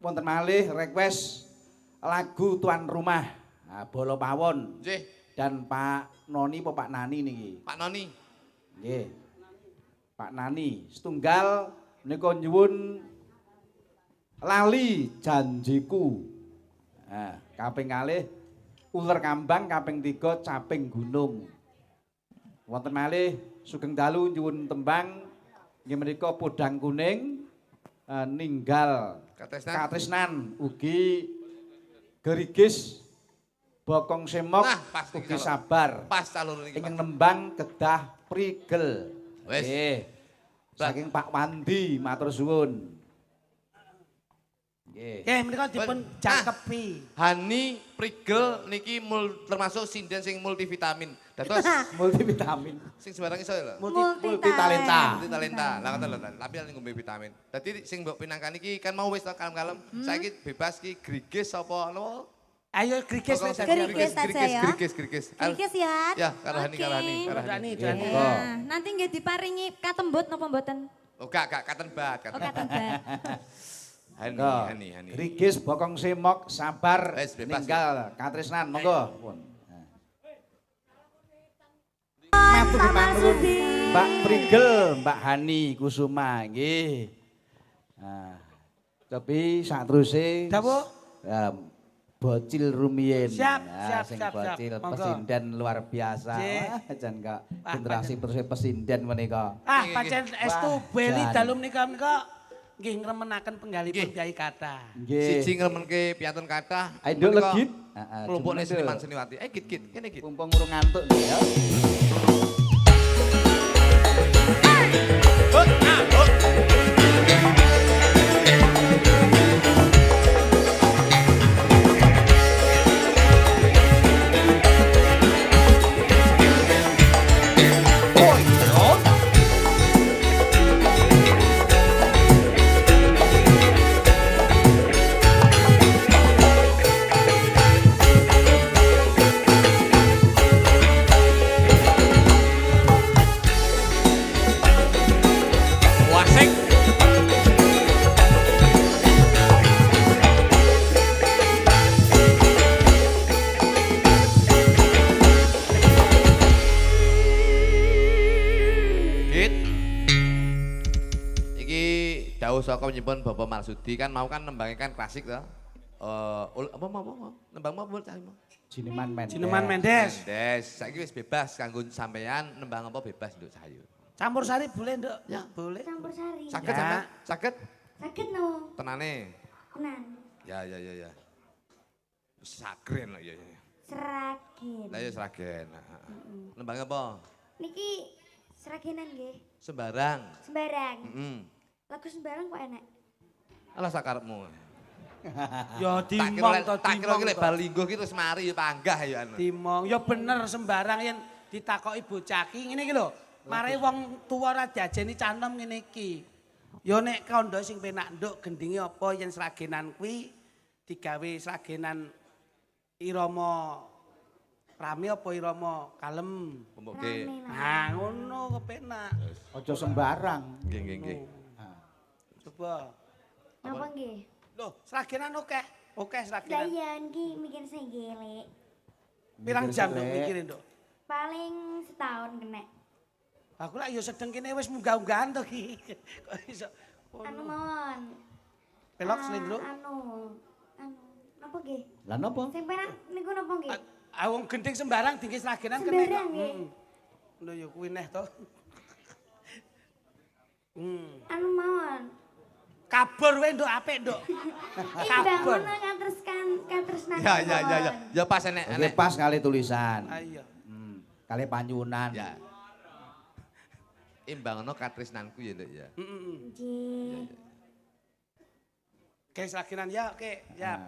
Wonten malih request lagu Tuan Rumah, Bolo Pawon. Nggih. Dan Pak Noni apa Pak Nani niki? Pak Noni. Nggih. Pak Nani, setunggal menika nyuwun Lali Janjiku. Nah, kaping kalih Uler Kambang, kaping 3 Caping Gunung. Wonten malih sugeng dalu nyuwun tembang inggih menika Podang Kuning ninggal katresnan ugi gerigis bokong semok ugi sabar. Pas calon niki. Ingkang nembang Kedah Prigel. Wis. Nggih. Saking Pak Wandi matur suwun. Nggih. Nggih, menika dipun jangkepi. Hani Prigel niki termasuk sinden sing multivitamin. Dados multivitamin. Sing sembarang iso lho. Multi talenta. Multi talenta. Lah ngoten lho, tapi nek ngombe vitamin. Dadi sing mbok pinangkan iki kan mau wis to kalem-kalem. Saiki bebas ki grigis apa napa? Ayo grigis wis. Grigis saja ya. Grigis. Grigis ya. Ya, karo Hani. Dani. Nah, nanti nggih diparingi katembut napa mboten? Oh, gak katen bat. Oh, katembut. Hani. Grigis bokong semok sabar Wes, bebas, ninggal katresnan monggo. Pun. Matur nuwun Mbak Prigel, Mbak Hani Kusuma nggih. Nah, tapi sateruse Dawuh. Bocil rumiyin. Siap. Sing bocil Monggo. pesinden luar biasa. Wah, jan kok generasi terus pesinden menika. Pancen estu beli dalu menika nggih ngremenaken penggalipun Kyai Kathah. Nggih. Siji ngremenke piantun kathah. Ayo legit. Kelompokne seniman seniwati. Git, kene git. Mumpung urung ngantuk ya. Saka nyimpen Bapak Marsudi kan mau kan nembangnya kan klasik to. Apa nembang apa cah mau? Jineman Mendes. Saiki wis bebas kanggo sampean nembang apa bebas nduk Cahayu. Campur sari boleh, Nduk? Ya, boleh. Campur sari. Saged Ya. sampean? Saged? Saged no. Tenane. Tenan. Ya. Sagren lho ya. Seragen. Lah ya seragen. Nembang apa? Niki seragenan nggih. Sembarang. Sembarang. Lagu sembarang kok enak. Alah sakarepmu. Ya dimong to tak kira ki lek bal lingguh ki terus mari ya panggah ya anu. Dimong ya bener sembarang yen ditakoki bocah ki ngene iki lho. Mare wong tuwa ora diajeni canom ngene iki. Ya nek kandha sing penak nduk gendinge apa yen sragenan kuwi digawe sragenan irama rame apa irama kalem. Pemboke. Nah ngono kepenak. Aja sembarang. Nggih. Apa? Napa nggih? Loh, seragenan oke. Oke Lah seragenan. iya niki mikir sing gelek. Pirang jam Nduk mikirin, Nduk? Paling setahun kena. Aku lak yo sedeng kene wis munggah-unggahan to iki. Kok iso Anu mawon. pelok seling, Nduk? Anu napa nggih? Lah napa? Sing penak niku napa nggih? Wong gending sembarang tinggi seragenan kena. Sembarang nggih. Lho yo kuwi neh to. Anu mawon. Kabur wae Nduk apik, Nduk. Kabur. Katresnan. Ya. Ya pas enek. Oke, pas kali tulisan. Ayo. Kali panyunan. Ya. Imbangno katresnanku ya, Nduk ya. Nggih. Oke, seragenan ya, oke. Ya.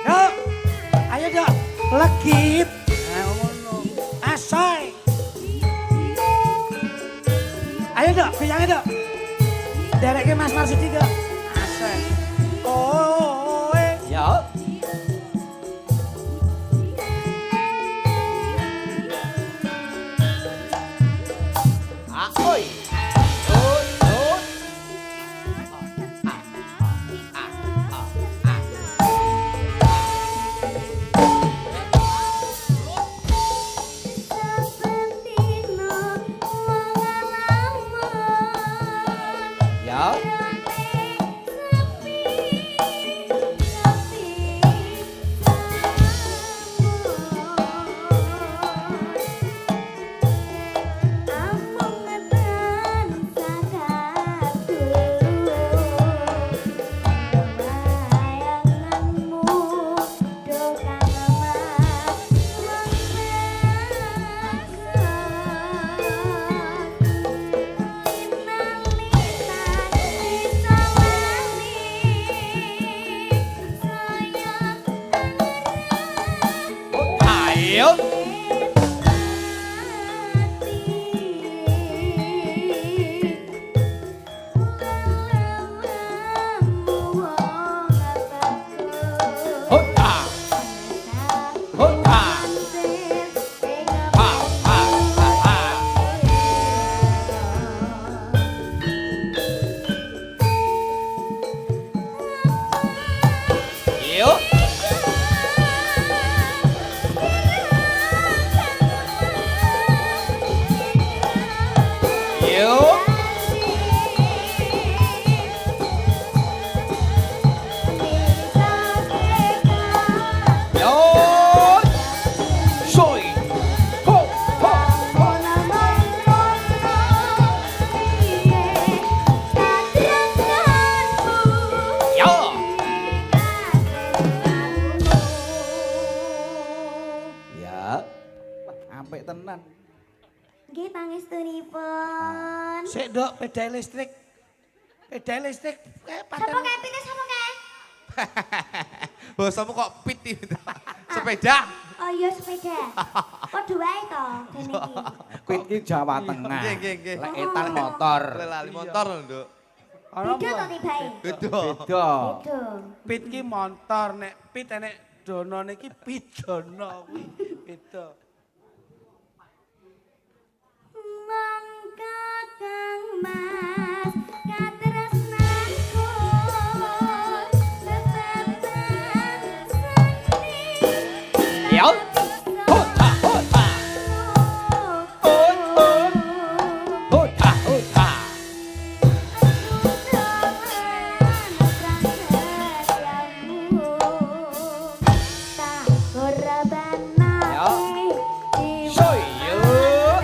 Yuk, ayo dok, legit. Nah, ngono. Asoy. Ayo dok, goyangnya dok. Dereknya Mas Marsudi dok. Asoy. Oh, Ya. Oi. Ya. Ayo. Hota. Hota. Ha ha ha ha. Yuk. Yuk. Yuk. Soy. Ho ho ho. Ya. Ya. Apik tenan. Nggih pangestunipun. sik dok, pedal listrik. Pedal listrik. Sapa kae pite sapa kae? Basamu kok pit itu. Sepeda. Oh iya sepeda. Padha wae to dene iki. Kuwi iki Jawa Tengah. Nggih. Lek etan motor. Lali motor lho, Nduk. Beda to tibae. Beda. Beda. Beda. Pit ki motor, nek pit enek donone ki pidono kuwi. Beda. Mangka Kang Mas katresnanku tetep seni. Ya. Hota hota. Hota hota. Soy yuk.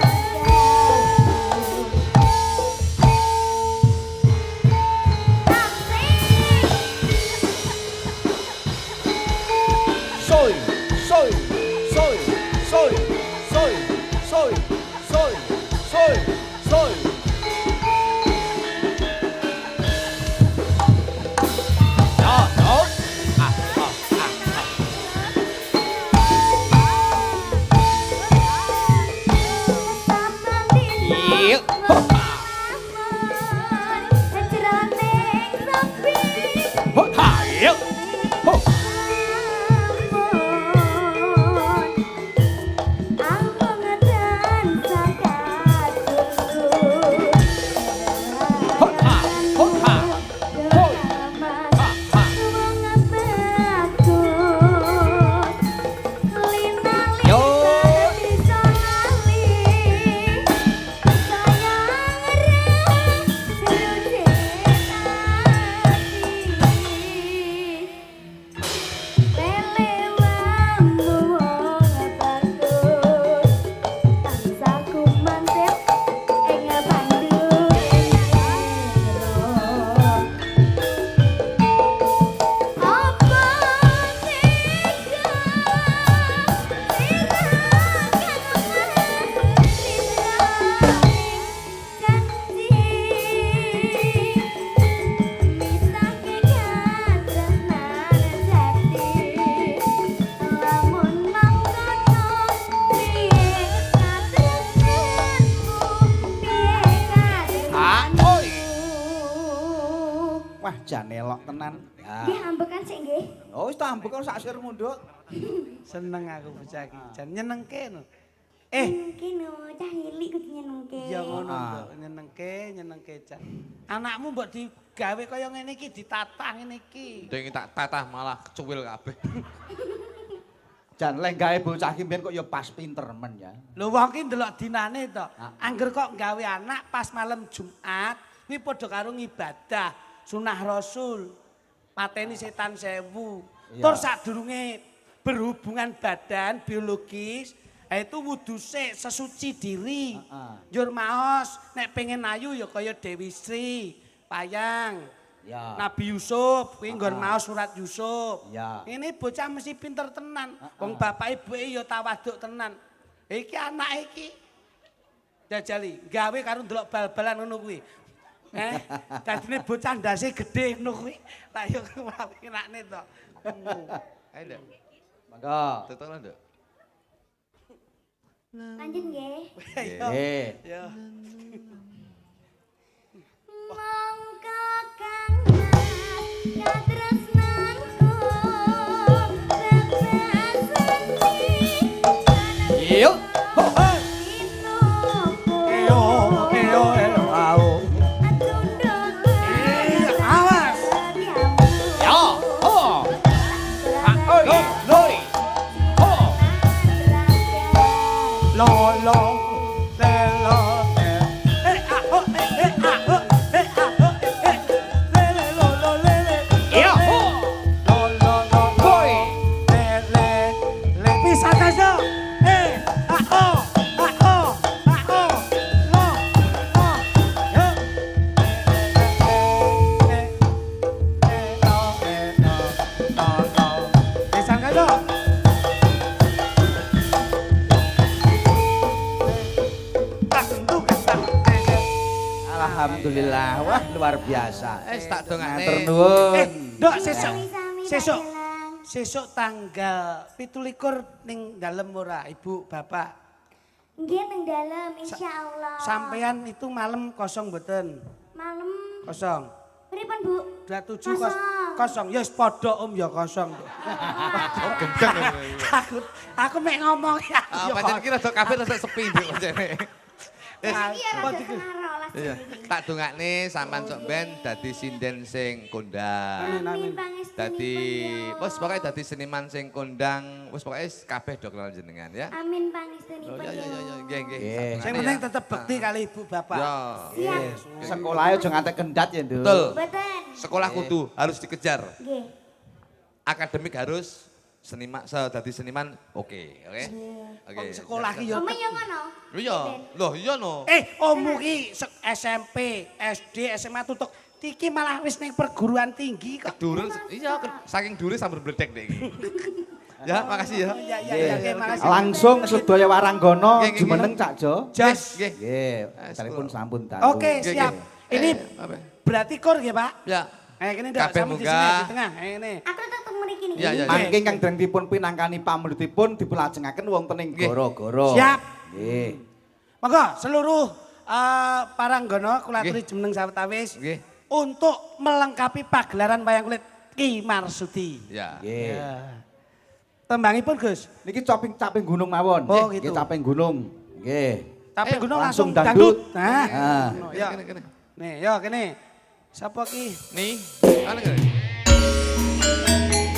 melok tenan. Nggih ambekan sik nggih. Oh wis tak ambek kok sak sirmu, Nduk. Seneng aku bocah iki. Jan nyenengke no. Kene cah cilik kudu nyenengke. Ya ngono, Mbok. Nyenengke Cak. Anakmu mbok digawe kaya ngene iki ditatah ngene iki. Ding tak tatah malah kecuwil kabeh. Jan lek gawe bocah iki mbiyen kok ya pas pinter men ya. Lho wong ki ndelok dinane to. Angger kok gawe anak pas malam Jumat, kuwi padha karo ngibadah sunah Rasul. Pateni setan 1000. Tur sadurunge berhubungan badan biologis, itu wudu sik sesuci diri. Njur maos nek pengen ayu ya kaya Dewi Sri, Payang. Ya. Nabi Yusuf, kuwi nggon maos surat Yusuf. Ya. Ini bocah mesti pinter tenan. Wong bapak ibuke ya tawaduk tenan. Iki anak iki. Jajali, gawe karo ndelok bal-balan ngono kuwi. Dadine bocah ndase gedhe ngono kuwi. Lah yo enakne to. Ayo, Nduk. Monggo. Tutuplah, Nduk. Lanjut nggih. Nggih. Ya. Monggo Kang katresnanku rasane Yuk. Awas. Ya. Ho. Oi. Loi. Ho. Lo lo le lo le. Le le lo lo le le. Ya. Ho. Lo lo lo lo. Hoi. Le le le bisa tajo. Lo. Yo. Bisa tajo. Alhamdulillah. Wah, luar biasa. Tak dongakne. Matur nuwun. Dok sesuk. Sami-sami Sesuk. dagelang. Sesuk tanggal 17 ning dalem ora Ibu Bapak. Nggih teng dalem insyaallah. Sampean itu malam kosong mboten? Malam Kosong. pripun Bu? 27 Kosong. kosong. Ya wis padha Om ya kosong. Aku mek ngomong ya. Pancen iki rada kabeh rada sepi Nduk pancene. Iki ya rada kenaro lah. Iya, tak dongakne sampean sok ben dadi sinden sing kondang. Amin pangestunipun. Dadi wis pokoke dadi seniman sing kondang, wis pokoke kabeh do kenal jenengan ya. Amin pangestunipun. Ya nggih nggih. Nggih. Sing penting tetep bekti kali Ibu Bapak. Ya. Siap. Sekolahnya aja ngantek kendat ya, Nduk. Betul. Mboten. Sekolah kudu harus dikejar. Nggih. Akademik harus seniman, dadi seniman oke. Oke. Sekolah ki ya. Omong yo ngono. Iya. Loh, iya no. Ommu ki SMP, SD, SMA tutuk. Iki malah wis ning perguruan tinggi kok. Durun, iya saking dure sambil bledek dek iki. Ya, makasih ya. Ya, makasih. Langsung sedaya waranggono Nggih, nggih, jumeneng Cak Jo. Jos. Nggih. Nggih, telepon sampun ta. Oke, Nggih, siap. nggih. Ini Apa? berarti kor nggih, Pak? Ya. Kene ndak Kabeh sama di munggah. sini di tengah. Ini. Aku tetep mriki niki. Iya, iya. Mangke kang dereng dipun pinangkani pamulitipun dipulajengaken wonten ing Nggih. gara-gara. Siap. Nggih. Monggo seluruh paranggono kula aturi jeneng sawetawis Nggih. untuk melengkapi pagelaran wayang kulit Ki Marsudi. Ya. Nggih. Tembangipun Gus. Niki caping gunung mawon. Oh, Nggih, gitu. caping gunung. Nggih. Tapi gunung langsung langsung dangdut. dangdut. Nah. Ah. Ya. Kene. Nih, yo kene. Sapa ki? Nih, ana kene.